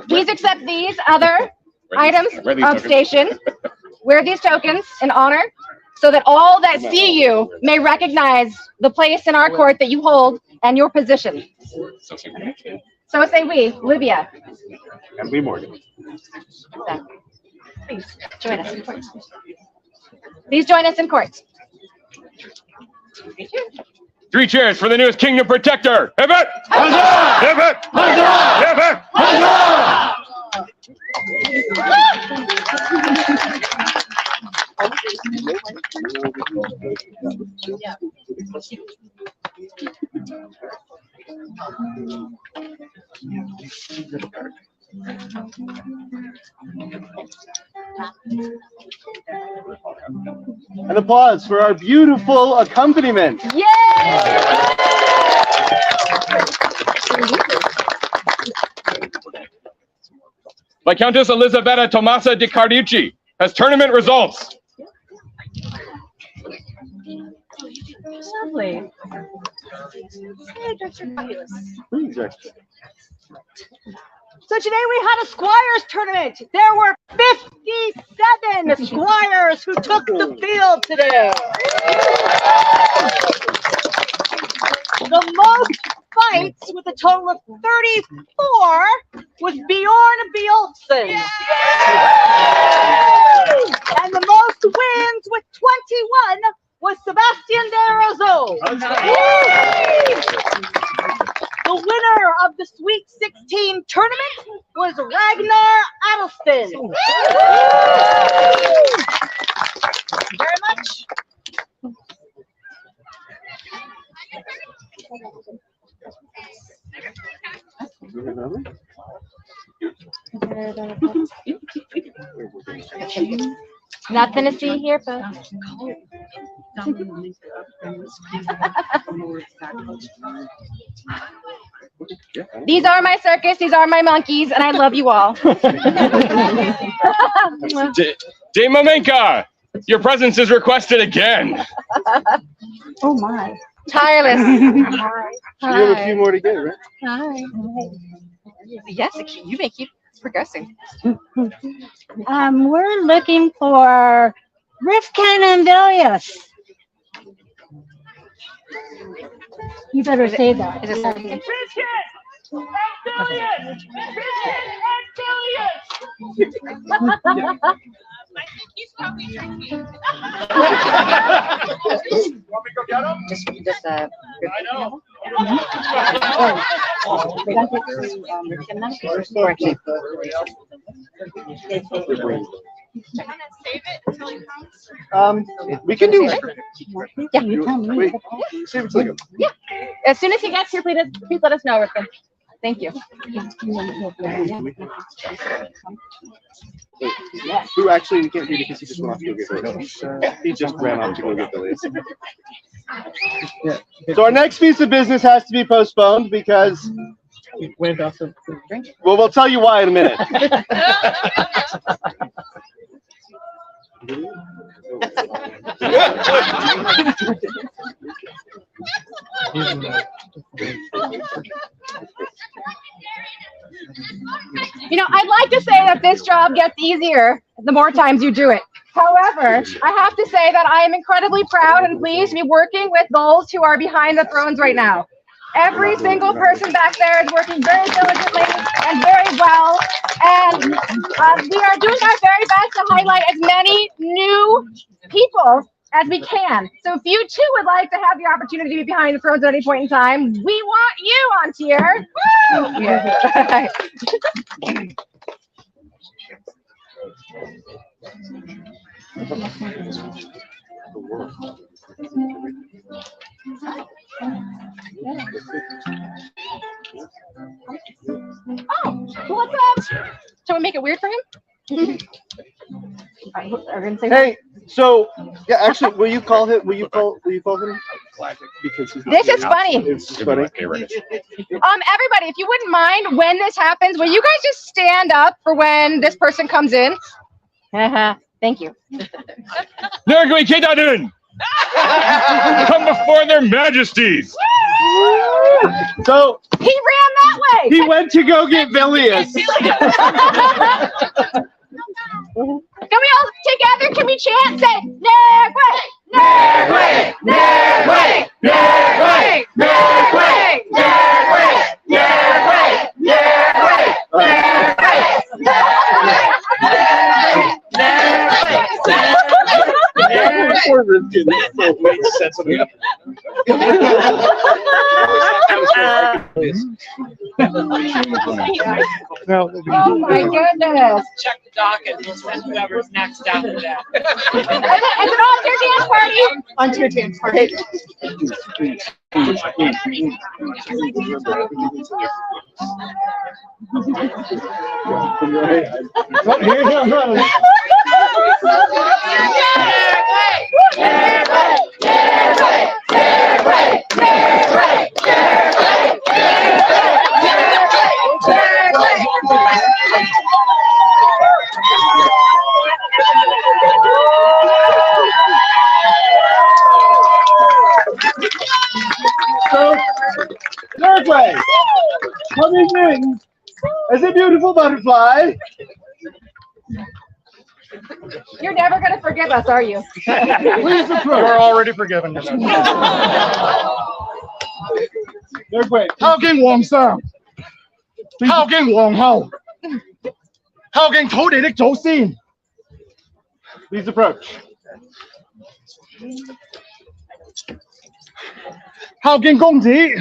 Please accept these other items of station. Wear these tokens in honor so that all that see you may recognize the place in our court that you hold and your position. So say we, Livia. And we, Morgan. Please join us in court. Please join us in court. 3 cheers for the newest Kingdom Protector. Hip it! Hip it! Hip it! An applause for our beautiful accompaniment. Yay! Viscountess Elisabetta Tomasa di Carducci has tournament results. Lovely. So today we had a squires tournament. There were 57 squires who took the field today. The most fights, with a total of 34, was Bjorn Bjolsen. And the most wins, with 21, was Sebastian de Rozo. The winner of the Sweet 16 tournament was Ragnar Adelston. Thank you very much. Nothing to see here, folks. These are my circus, these are my monkeys, and I love you all. Dame Mamenka, your presence is requested again. Oh my. Tireless. Hi. You have a few more to get, right? Hi. Yes, you may keep progressing. We're looking for Rifkin and Vilius. You better say that. Is it Just I know. We can do it. Yeah, you tell me. Wait, save it till you go. Yeah. As soon as he gets here, please let us know, Rifkin. Thank you. Who actually we can't do because he just went off to go get Billy. He just ran off to go get Billy. So our next piece of business has to be postponed because well, we'll tell you why in a minute. You know, I'd like to say that this job gets easier the more times you do it. However, I have to say that I am incredibly proud and pleased to be working with those who are behind the thrones right now. Every single person back there is working very diligently and very well. And we are doing our very best to highlight as many new people as we can. So if you too would like to have the opportunity to be behind the thrones at any point in time, we want you on tier. Woo! Oh, what's up? Shall we make it weird for him? Hey, so yeah, actually, will you call him? Will you call him? Because This is funny. It's funny. Everybody, if you wouldn't mind, when this happens, will you guys just stand up for when this person comes in? Thank you. Nergui Kitadun! Come before their majesties! So he ran that way. He went to go get Villius. Can we all together? Can we chant? Say Nergui, Nergui, Nergui, Nergui, Nergui, Nergui, Nergui, Oh my goodness. Check the docket. We'll send whoever's next after that. Is it all your dance party? On to your dance party. So, Nergui, coming in as a beautiful butterfly. You're never going to forgive us, are you? Please approach. We're already forgiven. Nergui. How can Wong Sam? How can Wong Hao? How can Tou Di Dik Zhou Xin? Please approach. How can Gong Ji?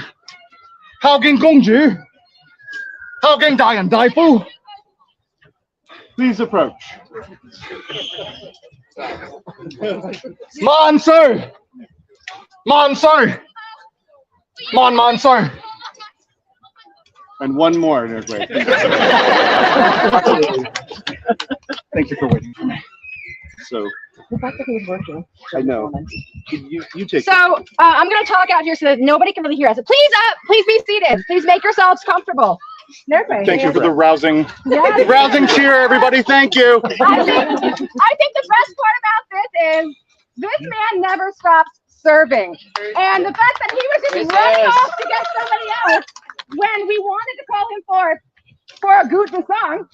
How can Gong Ju? How can Dai and Dai Fu? Please approach. Man Sir! Man Sir! Man Sir! And one more, Nergui. Thank you for waiting for me. So, The fact that he was working. I know. You take So I'm going to talk out here so that nobody can really hear us. Please be seated. Please make yourselves comfortable. Nergui. Thank you for the rousing cheer, everybody. Tink you. I think the best part about this is this man never stops serving. And the fact that he was just running off to get somebody else when we wanted to call him forth for a Guten song.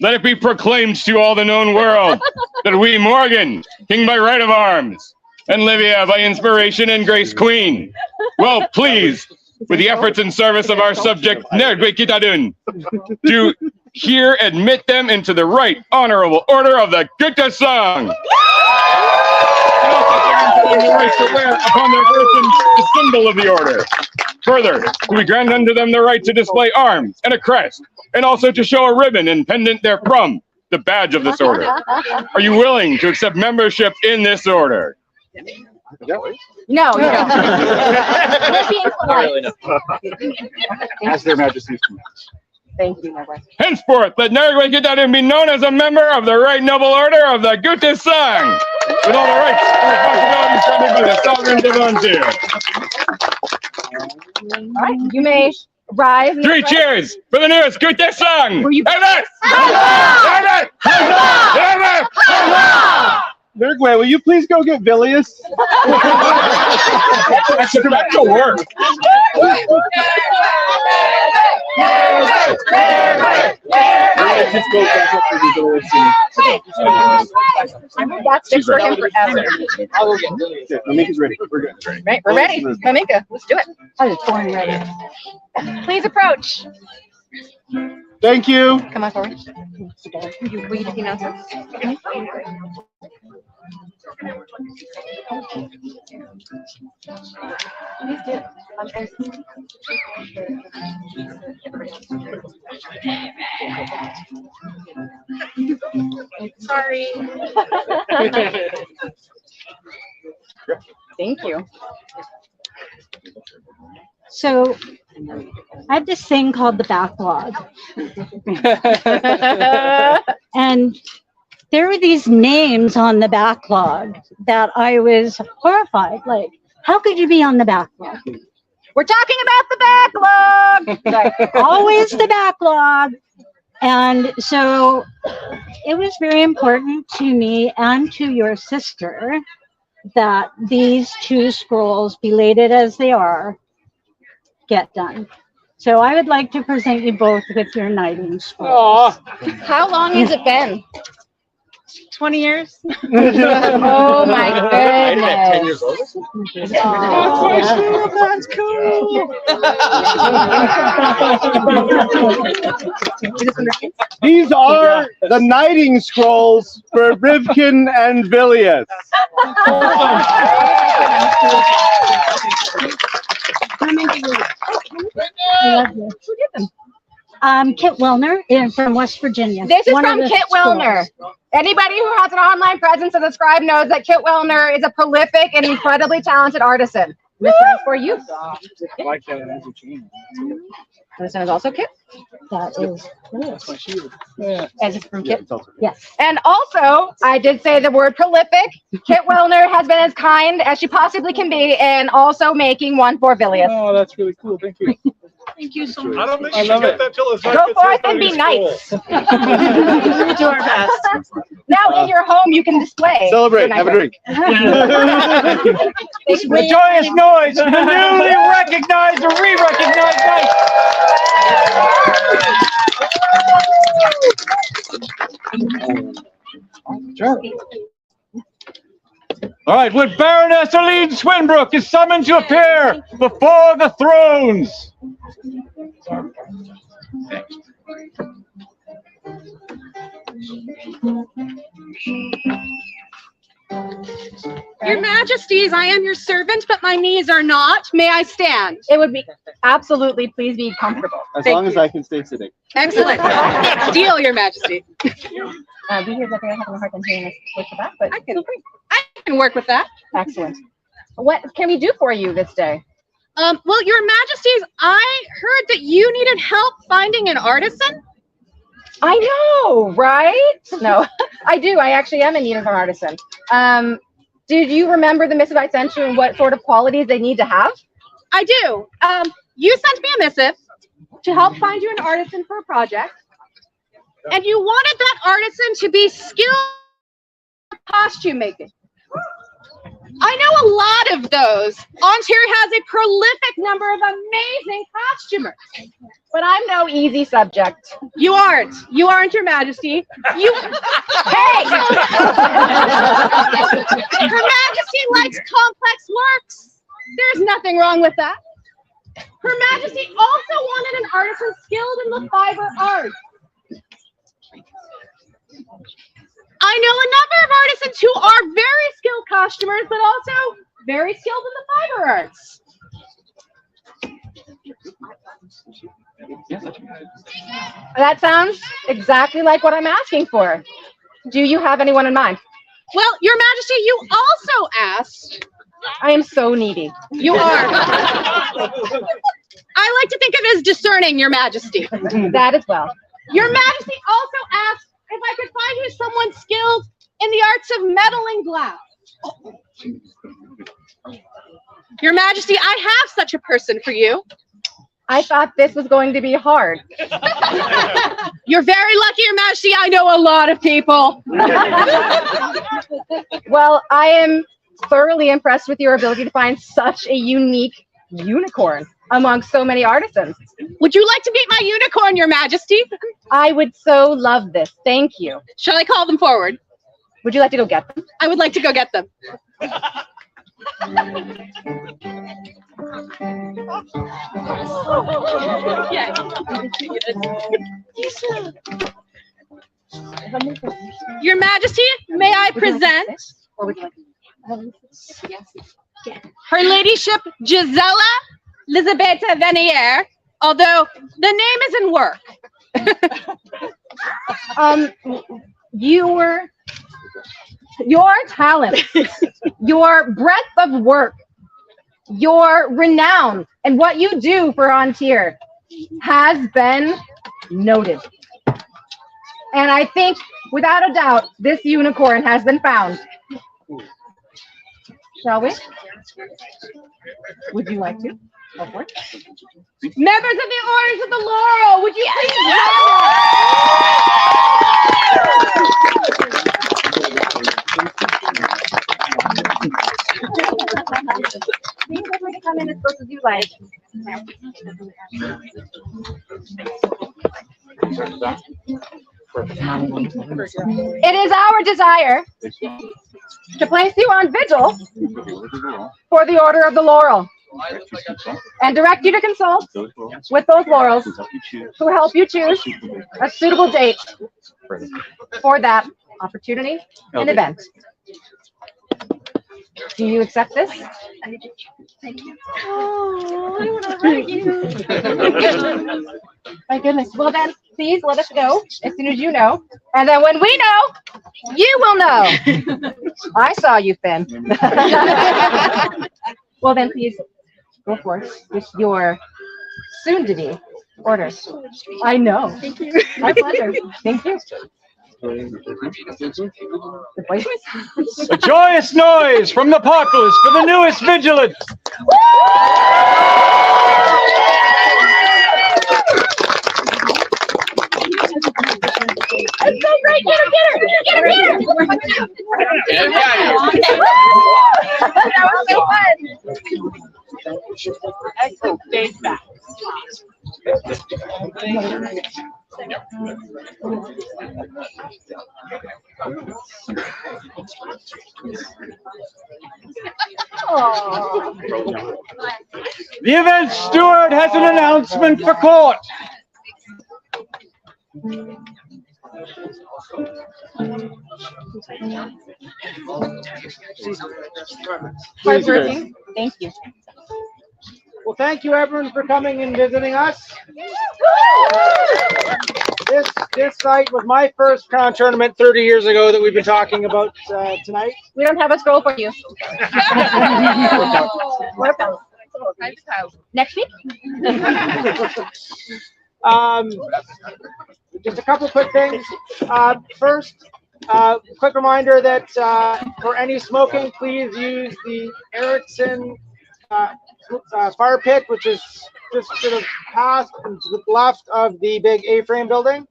Let it be proclaimed to all the known world that we, Morgan, king by right of arms, and Livia by inspiration and grace queen, well pleased with the efforts and service of our subject, Nergui Kitadun, to here admit them into the right honorable order of the Gutta Song. And also give them the right to wear upon their person the symbol of the order. Further, we grant unto them the right to display arms and a crest, and also to show a ribbon and pendant therefrom, the badge of this order. Are you willing to accept membership in this order? No. We're being polite. As their majesties command. Thank you, Nergui. Henceforth, let Nergui Kitadun be known as a member of the right noble order of the Gutta Song, with all the rights and responsibilities granted by the sovereign Devontier. All right, you may rise. Three cheers for the newest Gutta Song! Nergui, will you please go get Villius? I should go back to work. Nergui! That's it for him forever. Mamika's ready. We're good. Right, we're ready. Mamika, let's do it. I was born ready. Please approach. Thank you. Come on forward. You read the announcements. Please do. Sorry. Thank you. So I have this thing called the backlog. And there were these names on the backlog that I was horrified. Like, how could you be on the backlog? We're talking about the backlog. Always the backlog. And so it was very important to me and to your sister that these two scrolls, belated as they are, get done. So I would like to present you both with your knighting scrolls. How long has it been? 20 years. Oh my goodness. 10 years old. That's cool. These are the knighting scrolls for Rivkin and Villius. Who did them? Kit Wellner from West Virginia. This is One from of the Kit Wellner. scrolls. Anybody who has an online presence as a scribe knows that Kit Wellner is a prolific and incredibly talented artisan. This one's for you. This one is also Kit. That is. As it's from Kit. Yes. And also, I did say the word prolific. Kit Wellner has been as kind as she possibly can be, and also making one for Villius. Oh, that's really cool. Thank you. Thank you so much. I don't think I you love should it. get that till his Go forth and be nice. We do our best. Now in your home, you can display. Celebrate. your Have a nice drink. A joyous noise for the newly recognized or re-recognized knight. All right, would Baroness Aline Swinbrook is summoned to appear before the thrones. Your Majesties, I am your servant, but my knees are not. May I stand? It would be absolutely, please be comfortable. As Thank long as you. I can stay sitting. Excellent. Deal, Your Majesty. We hear that they're having a hard time hearing us with the back, but I can work with that. excellent. What can we do for you this day? Well, Your Majesties, I heard that you needed help finding an artisan. I know, right? No, I do. I actually am in need of an artisan. Did you remember the missive I sent you and what sort of qualities they need to have? I do. You sent me a missive to help find you an artisan for a project. And you wanted that artisan to be skilled in costume making. I know a lot of those. Ontario has a prolific number of amazing costumers. But I'm no easy subject. You aren't. You aren't, Your Majesty. You. Hey! Her Majesty likes complex works. There's nothing wrong with that. Her Majesty also wanted an artisan skilled in the fiber arts. I know a number of artisans who are very skilled costumers, but also very skilled in the fiber arts. That sounds exactly like what I'm asking for. Do you have anyone in mind? Well, Your Majesty, you also asked. I am so needy. You are. I like to think of it as discerning, Your Majesty. That as well. Your Majesty also asked if I could find you someone skilled in the arts of metal and glass. Your Majesty, I have such a person for you. I thought this was going to be hard. You're very lucky, Your Majesty. I know a lot of people. Well, I am thoroughly impressed with your ability to find such a unique unicorn. among so many artisans. Would you like to meet my unicorn, Your Majesty? I would so love this. Thank you. Shall I call them forward? Would you like to go get them? I would like to go get them. Your Majesty, may I present Her Ladyship Gisela Lisabetta Venier, although the name is in work. Your talent, your breadth of work, your renown, and what you do for Ontier has been noted. And I think, without a doubt, this unicorn has been found. Shall we? Would you like to? Go for it. Members of the Orders of the Laurel, would you please Come in as close as you like. It is our desire to place you on vigil for the Order of the Laurel and direct you to consult with those laurels who help you choose a suitable date for that opportunity and event. Do you accept this? Oh, I want to hug you. My goodness. Well then, please let us know as soon as you know. And then when we know, you will know. I saw you, Finn. Well then, please go forth with your soon-to-be orders. I know. Thank you. My pleasure. Thank you. A joyous noise from the populace for the newest vigilant. It's so great! Get her! Get her! That was so The event steward has an announcement for court. Hardworking. Thank you. Well, thank you everyone for coming and visiting us. This site was my first crown tournament 30 years ago that we've been talking about tonight. We don't have a scroll for you. Next week? Just a couple quick things. First, quick reminder that for any smoking, please use the Erickson fire pit, which is just sort of past and to the left of the big A-frame building.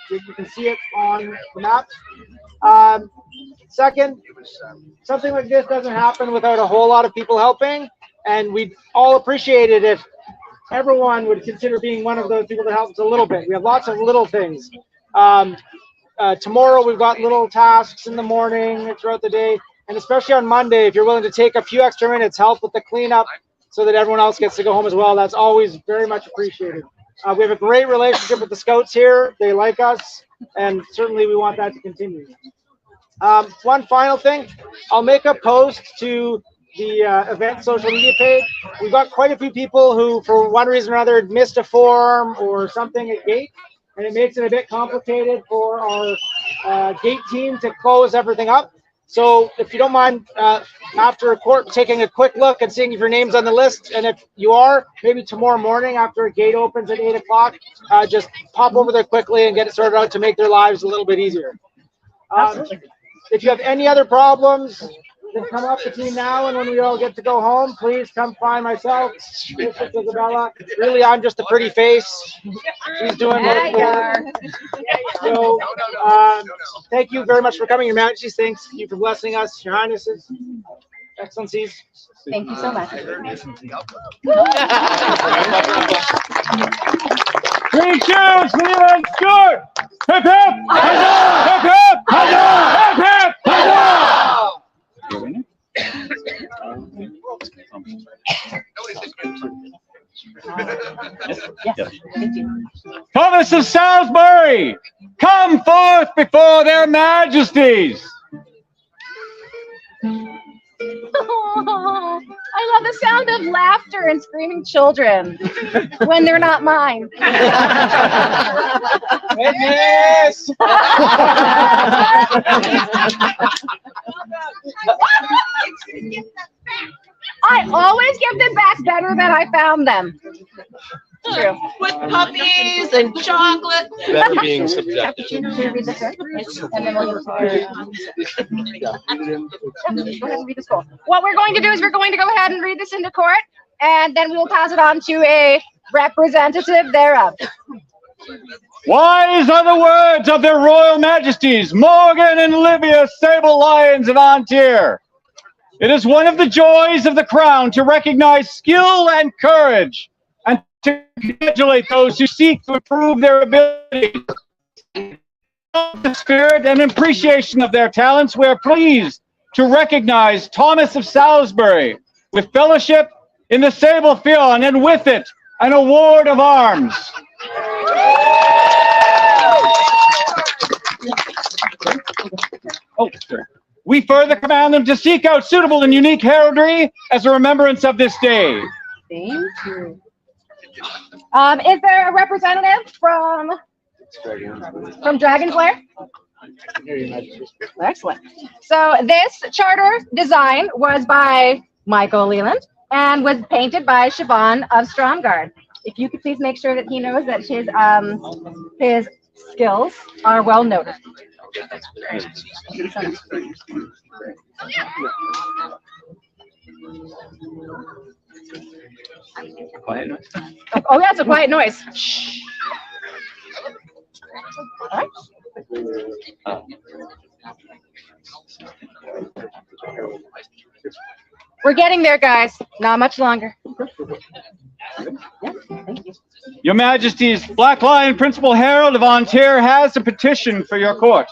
You can see it on the map. Second, something like this doesn't happen without a whole lot of people helping, and we'd all appreciate it if everyone would consider being one of those people that helps a little bit. We have lots of little things. Tomorrow we've got little tasks in the morning, throughout the day, and especially on Monday, if you're willing to take a few extra minutes, help with the cleanup so that everyone else gets to go home as well. That's always very much appreciated. We have a great relationship with the scouts here. They like us, and certainly we want that to continue. One final thing, I'll make a post to the event social media page. We've got quite a few people who, for one reason or another, missed a form or something at gate, and it makes it a bit complicated for our gate team to close everything up. So if you don't mind, after court, taking a quick look and seeing if your name's on the list, and if you are, maybe tomorrow morning after a gate opens at 8 o'clock, just pop over there quickly and get it sorted out to make their lives a little bit easier. If you have any other problems that come up between now and when we all get to go home, please come find myself, Mrs. Isabella. Really, I'm just a pretty face. She's doing what it's doing. So, thank you very much for coming, Your Majesty. Thanks you for blessing us, Your Highnesses, Excellencies. Thank you so much. cheers for the Red Stewart! Hip hip! Huzzah! Hip hip! Huzzah! Hip hip! Thomas of Salisbury, come forth before their majesties. Oh, I love the sound of laughter and screaming children when they're not mine. Witness! I always give them back better than I found them. True. With puppies and chocolate. Better being subjective. Should we read the script? And then we'll go ahead and read the scroll. What we're going to do is we're going to go ahead and read this into court, and then we will pass it on to a representative thereof. Wise are the words of their royal majesties, Morgan and Livia, sable lions of Antir. It is one of the joys of the crown to recognize skill and courage, and to congratulate those who seek to improve their abilities. The spirit and appreciation of their talents, we are pleased to recognize Thomas of Salisbury with fellowship in the Sable Fion, and with it, an award of arms. Oh, sorry. We further command them to seek out suitable and unique heraldry as a remembrance of this day. Thank you. Is there a representative from Dragonflair? Excellent. So this charter design was by Michael Leland and was painted by Siobhan of Stromgard. If you could please make sure that he knows that his skills are well noted. Quiet noise. Oh, yeah, it's a quiet noise. Shh. All right. We're getting there, guys. Not much longer. Yeah, thank you. Your Majesty's Black Lion Principal Herald of Antir has a petition for your court.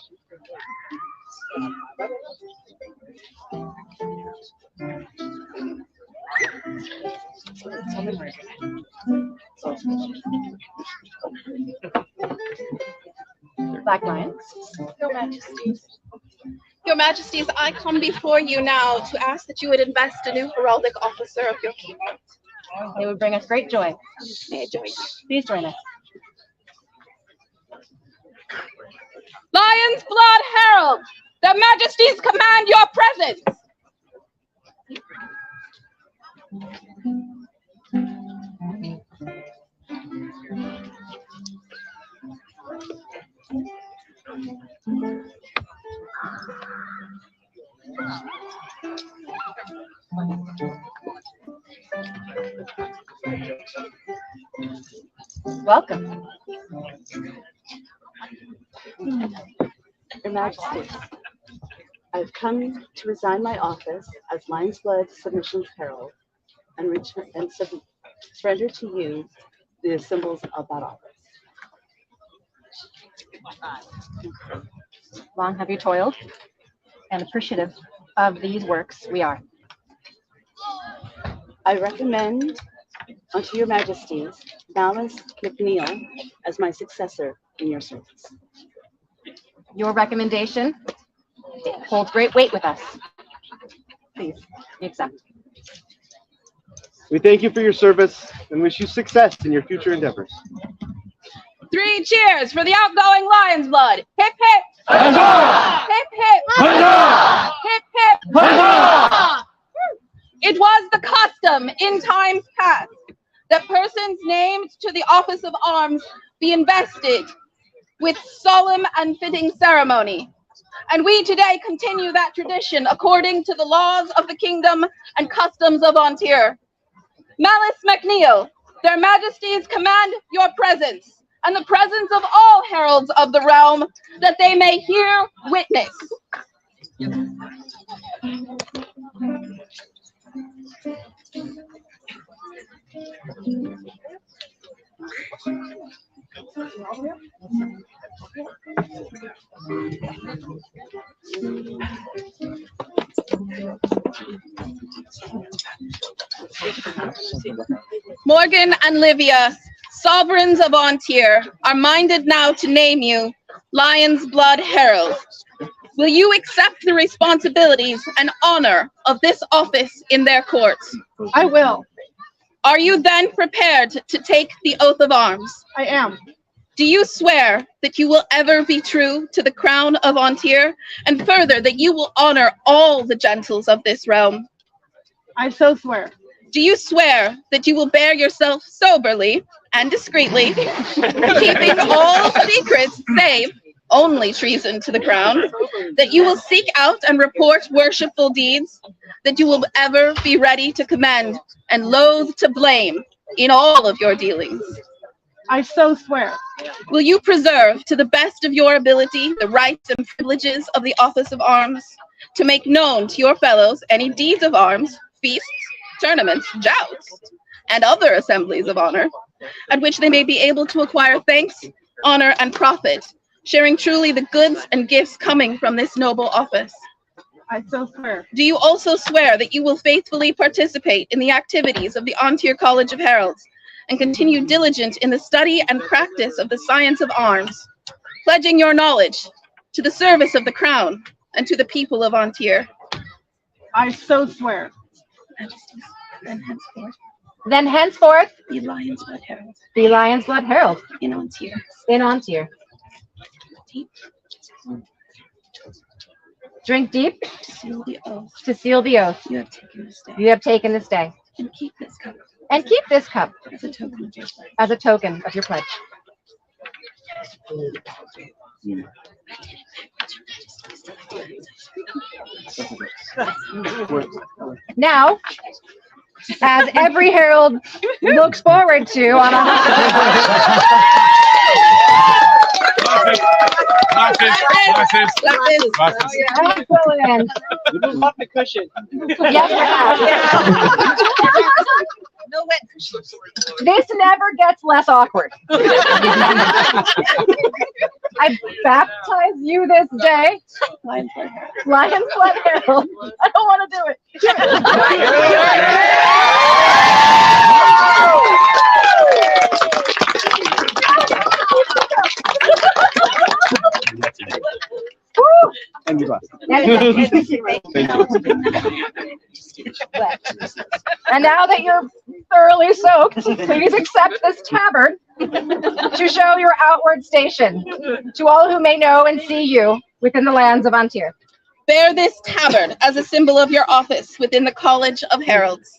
Black Lion. Your Majesties. Your Majesties, I come before you now to ask that you would invest a new heraldic officer of your kingdom. It would bring us great joy. May I join you? Please join us. Lion's Blood Herald, the Majesties command your presence. Welcome. Your Majesty, I've come to resign my office as Lion's Blood Submissions Herald and surrender to you the symbols of that office. Long have you toiled, and appreciative of these works we are. I recommend unto your Majesties Malice McNeil as my successor in your service. Your recommendation holds great weight with us. Please accept. We thank you for your service and wish you success in your future endeavors. 3 cheers for the outgoing Lion's Blood. Hip hip. Huzzah! Hip hip. Huzzah! Hip hip. Huzzah! It was the custom in times past that persons named to the office of arms be invested with solemn and fitting ceremony. And we today continue that tradition according to the laws of the kingdom and customs of Antir. Malice McNeil, their Majesties command your presence and the presence of all heralds of the realm, that they may hear witness. Morgan and Livia, sovereigns of Ontier, are minded now to name you Lion's Blood Herald. Will you accept the responsibilities and honor of this office in their courts? I will. Are you then prepared to take the oath of arms? I am. Do you swear that you will ever be true to the crown of Ontier, and further that you will honor all the gentles of this realm? I so swear. Do you swear that you will bear yourself soberly and discreetly, keeping all secrets save only treason to the crown, that you will seek out and report worshipful deeds, that you will ever be ready to commend and loath to blame in all of your dealings? I so swear. Will you preserve to the best of your ability the rights and privileges of the office of arms, to make known to your fellows any deeds of arms, feasts, tournaments, jousts, and other assemblies of honor, at which they may be able to acquire thanks, honor, and profit, sharing truly the goods and gifts coming from this noble office? I so swear. Do you also swear that you will faithfully participate in the activities of the Ontier College of Heralds, and continue diligent in the study and practice of the science of arms, pledging your knowledge to the service of the crown and to the people of Ontier? I so swear. Then henceforth, The Lion's Blood Herald. the Lion's Blood Herald In Ontier. in Ontier. Drink deep Seal the oath to seal the oath you have taken this day. you have taken this day. And keep this cup And keep this cup as a token of your pledge. as a token of your pledge. Now, as every herald looks forward to on Excellent. We just love the cushion. Yes, No wet cushions. this never gets less awkward. I baptize you this day, Lion's Blood Herald. I don't want to do it. And goodbye. And now that you're thoroughly soaked, please accept this tabard to show your outward station to all who may know and see you within the lands of Ontier. Bear this tabard as a symbol of your office within the College of Heralds.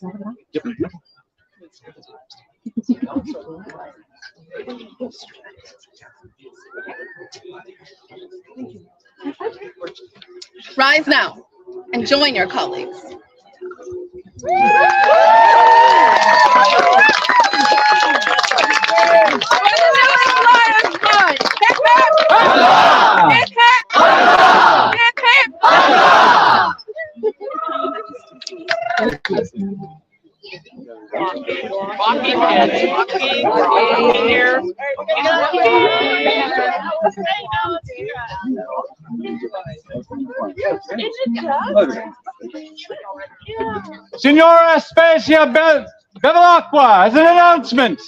Rise now and join your colleagues. Signora Aspasia Bevilacqua, as an announcement.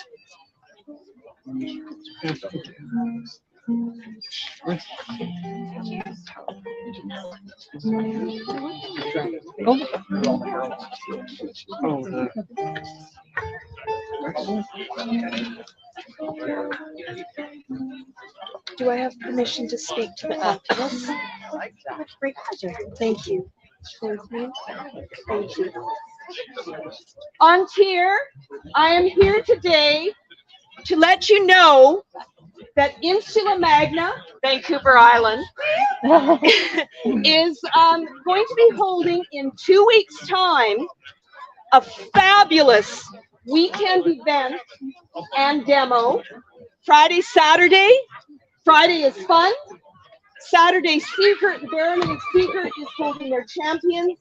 Do I have permission to speak to the activists? Great pleasure. Thank you. Thank you. Ontier, I am here today to let you know that Insula Magna, Vancouver Island, is going to be holding in 2 weeks' time a fabulous weekend event and demo. Friday, Saturday. Friday is fun. Saturday, Barony and Secret is holding their champions.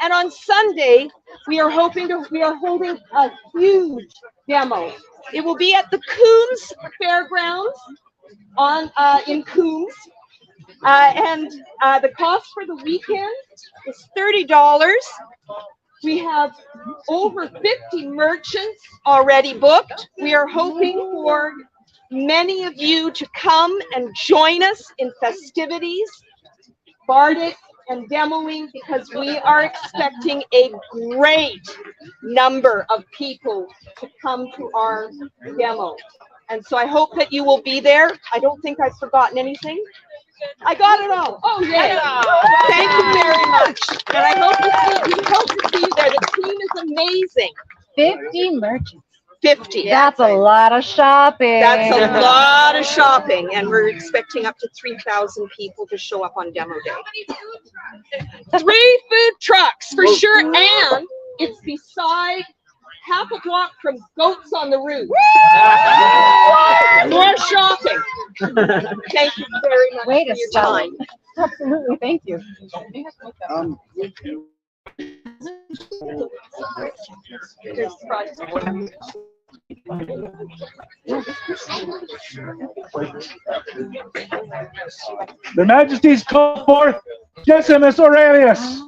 And on Sunday, we are holding a huge demo. It will be at the Coombs Fairgrounds in Coombs. And the cost for the weekend is $30. We have over 50 merchants already booked. We are hoping for many of you to come and join us in festivities, bardic and demoing, because we are expecting a great number of people to come to our demo. And so I hope that you will be there. I don't think I've forgotten anything. I got it all. Oh, yeah. Thank you very much. And I hope to see you there. The team is amazing. 50 merchants. 50. That's a lot of shopping. That's a lot of shopping. And we're expecting up to 3,000 people to show up on demo day. 3 food trucks for sure. And it's beside half a block from Goats on the Roof. More shopping. Thank you very much for your time. Absolutely, thank you. Their Majesties call forth Decimus Aurelius.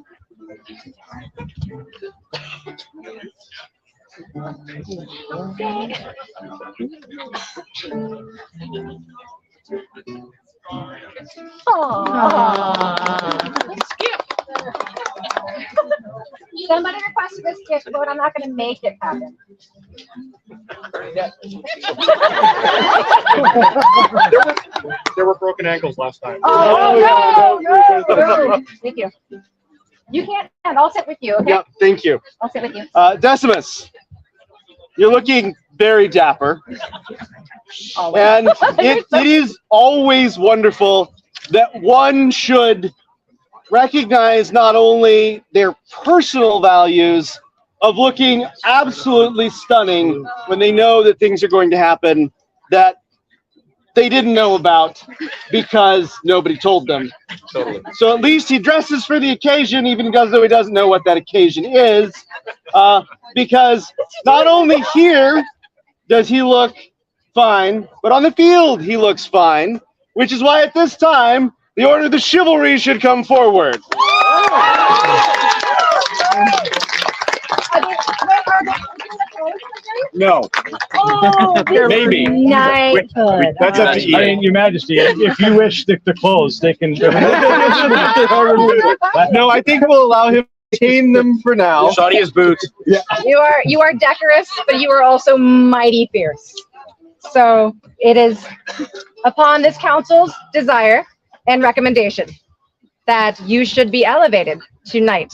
Somebody requested this gift, but I'm not going to make it happen. There were broken ankles last time. Oh, no. Thank you. You can't. I'll sit with you. Okay? Yep, thank you. I'll sit with you. Decimus, you're looking very dapper. And it is always wonderful that one should recognize not only their personal values of looking absolutely stunning when they know that things are going to happen that they didn't know about because nobody told them. Totally. So at least he dresses for the occasion, even though he doesn't know what that occasion is, because not only here does he look fine, but on the field he looks fine, which is why at this time, the Order of the Chivalry should come forward. No. Oh, Maybe. Nice. That's up to you. I mean, Your Majesty, if you wish to close, they can. No, I think we'll allow him to cane them for now. Shoddy his boots. Yeah. You are decorous, but you are also mighty fierce. So it is upon this council's desire and recommendation that you should be elevated to knight.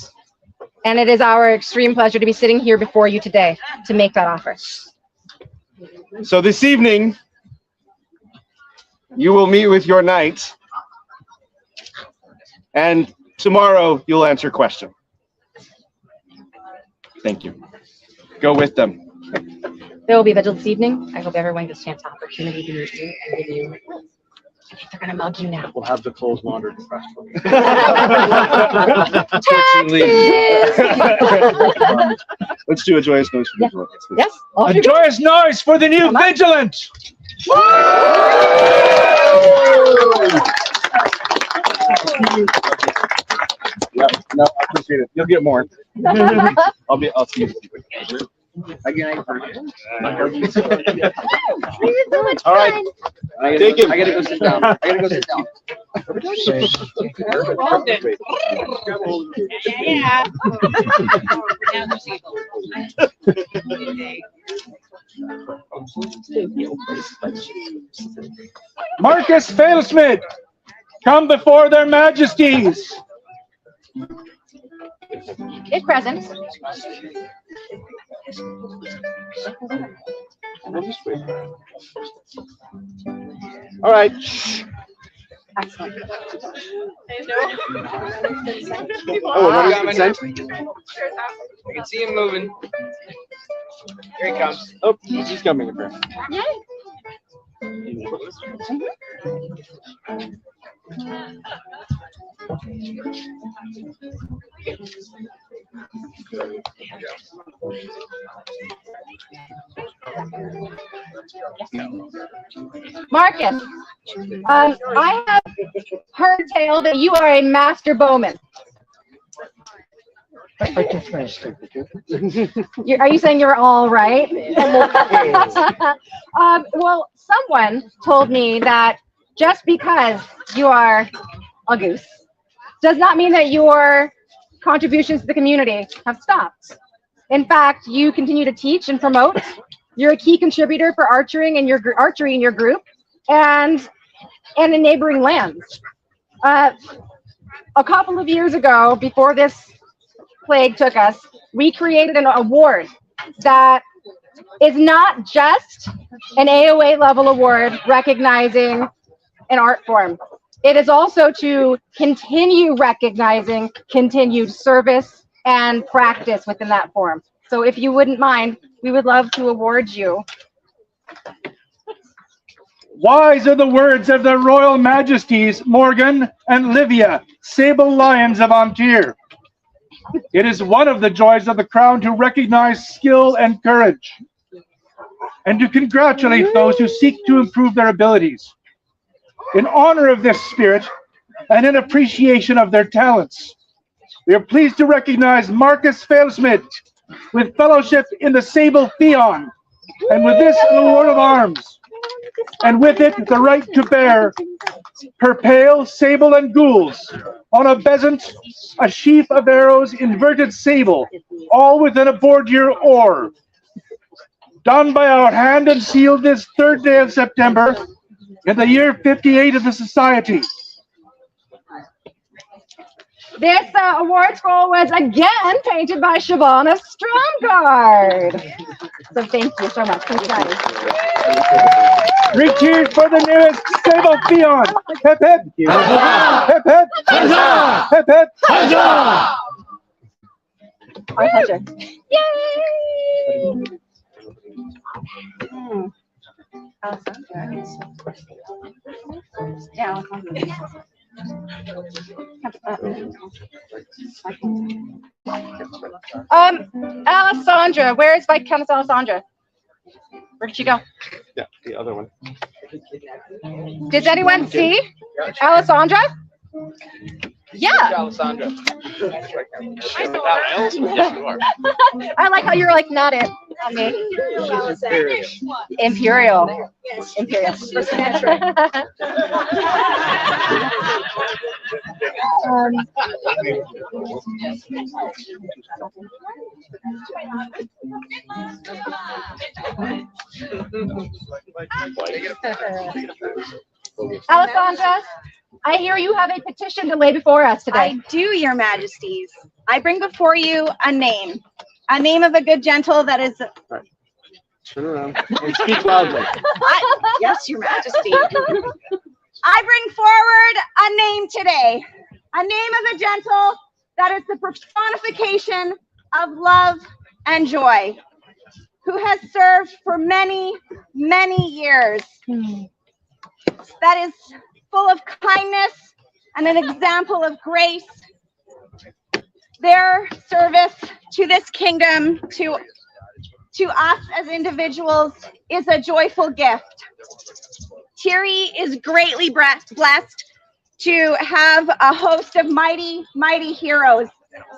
And it is our extreme pleasure to be sitting here before you today to make that offer. So this evening, you will meet with your knight, and tomorrow you'll answer question. Thank you. Go with them. There will be vigil this evening. I hope everyone gets a chance opportunity to meet you and give you. They're gonna mug you now. We'll have the clothes laundered professionally. Let's do a joyous noise for the vigilance. Yes. A joyous noise for the new vigilant. Yeah, no, I appreciate it. You'll get more. I'll see you. Again, all right. Take him. I gotta go sit down. Yeah. Marcus Failsmith, come before their majesties. If present. All right. Excellent. Oh, what is consent? I can see him moving. Here he comes. Oh, he's coming in there. Yay. Marcus, I have heard tale that you are a master bowman. Are you saying you're all right? Well, someone told me that just because you are a goose does not mean that your contributions to the community have stopped. In fact, you continue to teach and promote. You're a key contributor for archery in your group and in neighboring lands. A couple of years ago, before this plague took us, we created an award that is not just an AOA level award recognizing an art form. It is also to continue recognizing continued service and practice within that form. So if you wouldn't mind, we would love to award you. Wise are the words of their royal majesties, Morgan and Livia, sable lions of Antir. It is one of the joys of the crown to recognize skill and courage, and to congratulate those who seek to improve their abilities. In honor of this spirit, and in appreciation of their talents, we are pleased to recognize Marcus Failsmith with fellowship in the Sable Theon, and with this an award of arms, and with it the right to bear her pale, sable, and gules on a bezant, a sheaf of arrows, inverted sable, all within a bordier oar. Done by our hand and sealed this 3rd day of September in the year 58 of the Society. This award scroll was again painted by Shavana Stromgard. So thank you so much. Thank you guys. 3 cheers for the newest Sable Theon. Hip hip. Hip hip. Hip hip. Our pleasure. Yay! Yeah. Alessandra, where is Viscountess Alessandra? Where did she go? Yeah, the other one. Does anyone see Alessandra? Yeah. Alessandra. I like how you're like, not it. Not me. Imperial. Imperial. Alessandra, I hear you have a petition to lay before us today. I do, Your Majesties. I bring before you a name of a good gentle that is. Turn around and speak loudly. Yes, Your Majesty. I bring forward a name today, a name of a gentle that is the personification of love and joy, who has served for many, many years. That is full of kindness and an example of grace. Their service to this kingdom, to us as individuals, is a joyful gift. Thierry is greatly blessed to have a host of mighty, mighty heroes,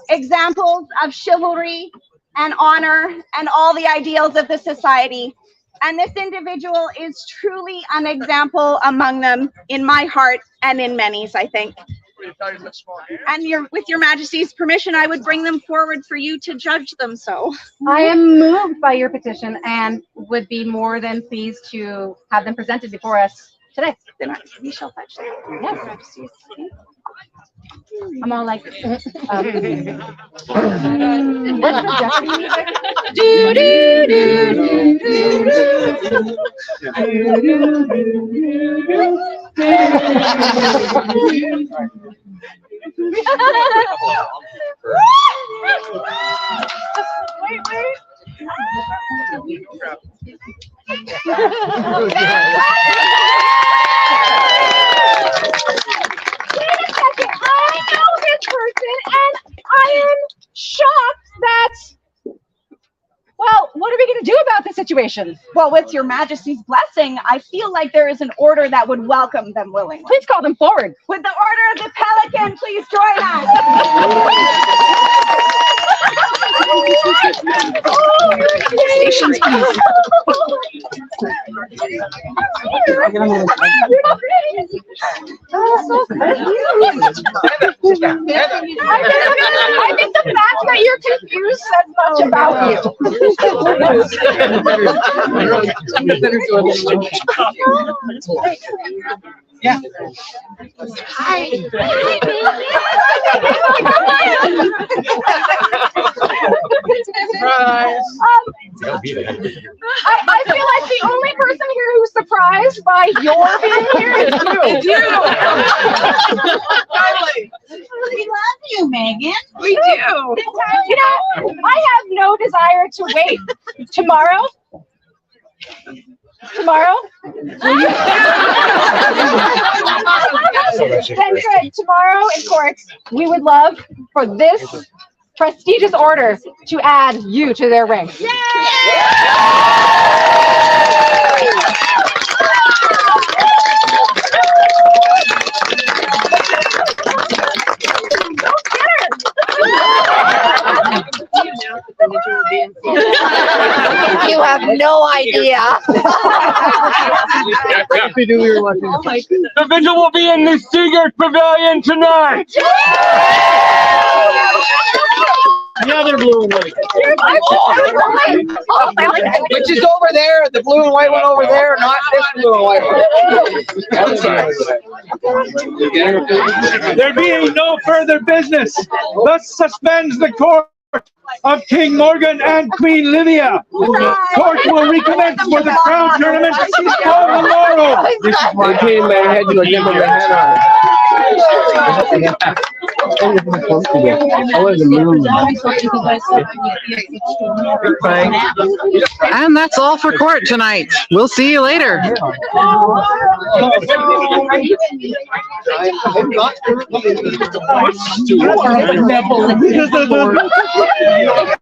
examples of chivalry and honor and all the ideals of the society. And this individual is truly an example among them, in my heart and in many's, I think. And with your Majesty's permission, I would bring them forward for you to judge them so. I am moved by your petition and would be more than pleased to have them presented before us today. Then we shall fetch them. Yes. I'm all like, what's the Jeopardy music? Do, do, do, I know this person, and I am shocked situations. Well, with your majesty's blessing, I feel like there is an order that would welcome them willingly. Please call them forward. With the order of the Pelican, please join us. Station's I think the fact that you're confused says much about you. Yeah. Hi. Surprise. I feel like the only person here who's surprised by your being here is you. We love you, Megan. We do. You know, I have no desire to wait. Tomorrow? Then good. Tomorrow in court, we would love for this prestigious order to add you to their ranks. Yay! You have no idea. The vigil will be in the Seagate Pavilion tonight. The other blue and white. Which is over there, the blue and white one over there, not this blue and white one. There being no further business, thus suspends the court of King Morgan and Queen Livia. Court will recommence for the crown tournament on the morrow. This is why I came and had to give him a head on. And that's all for court tonight. We'll see you later. I'm not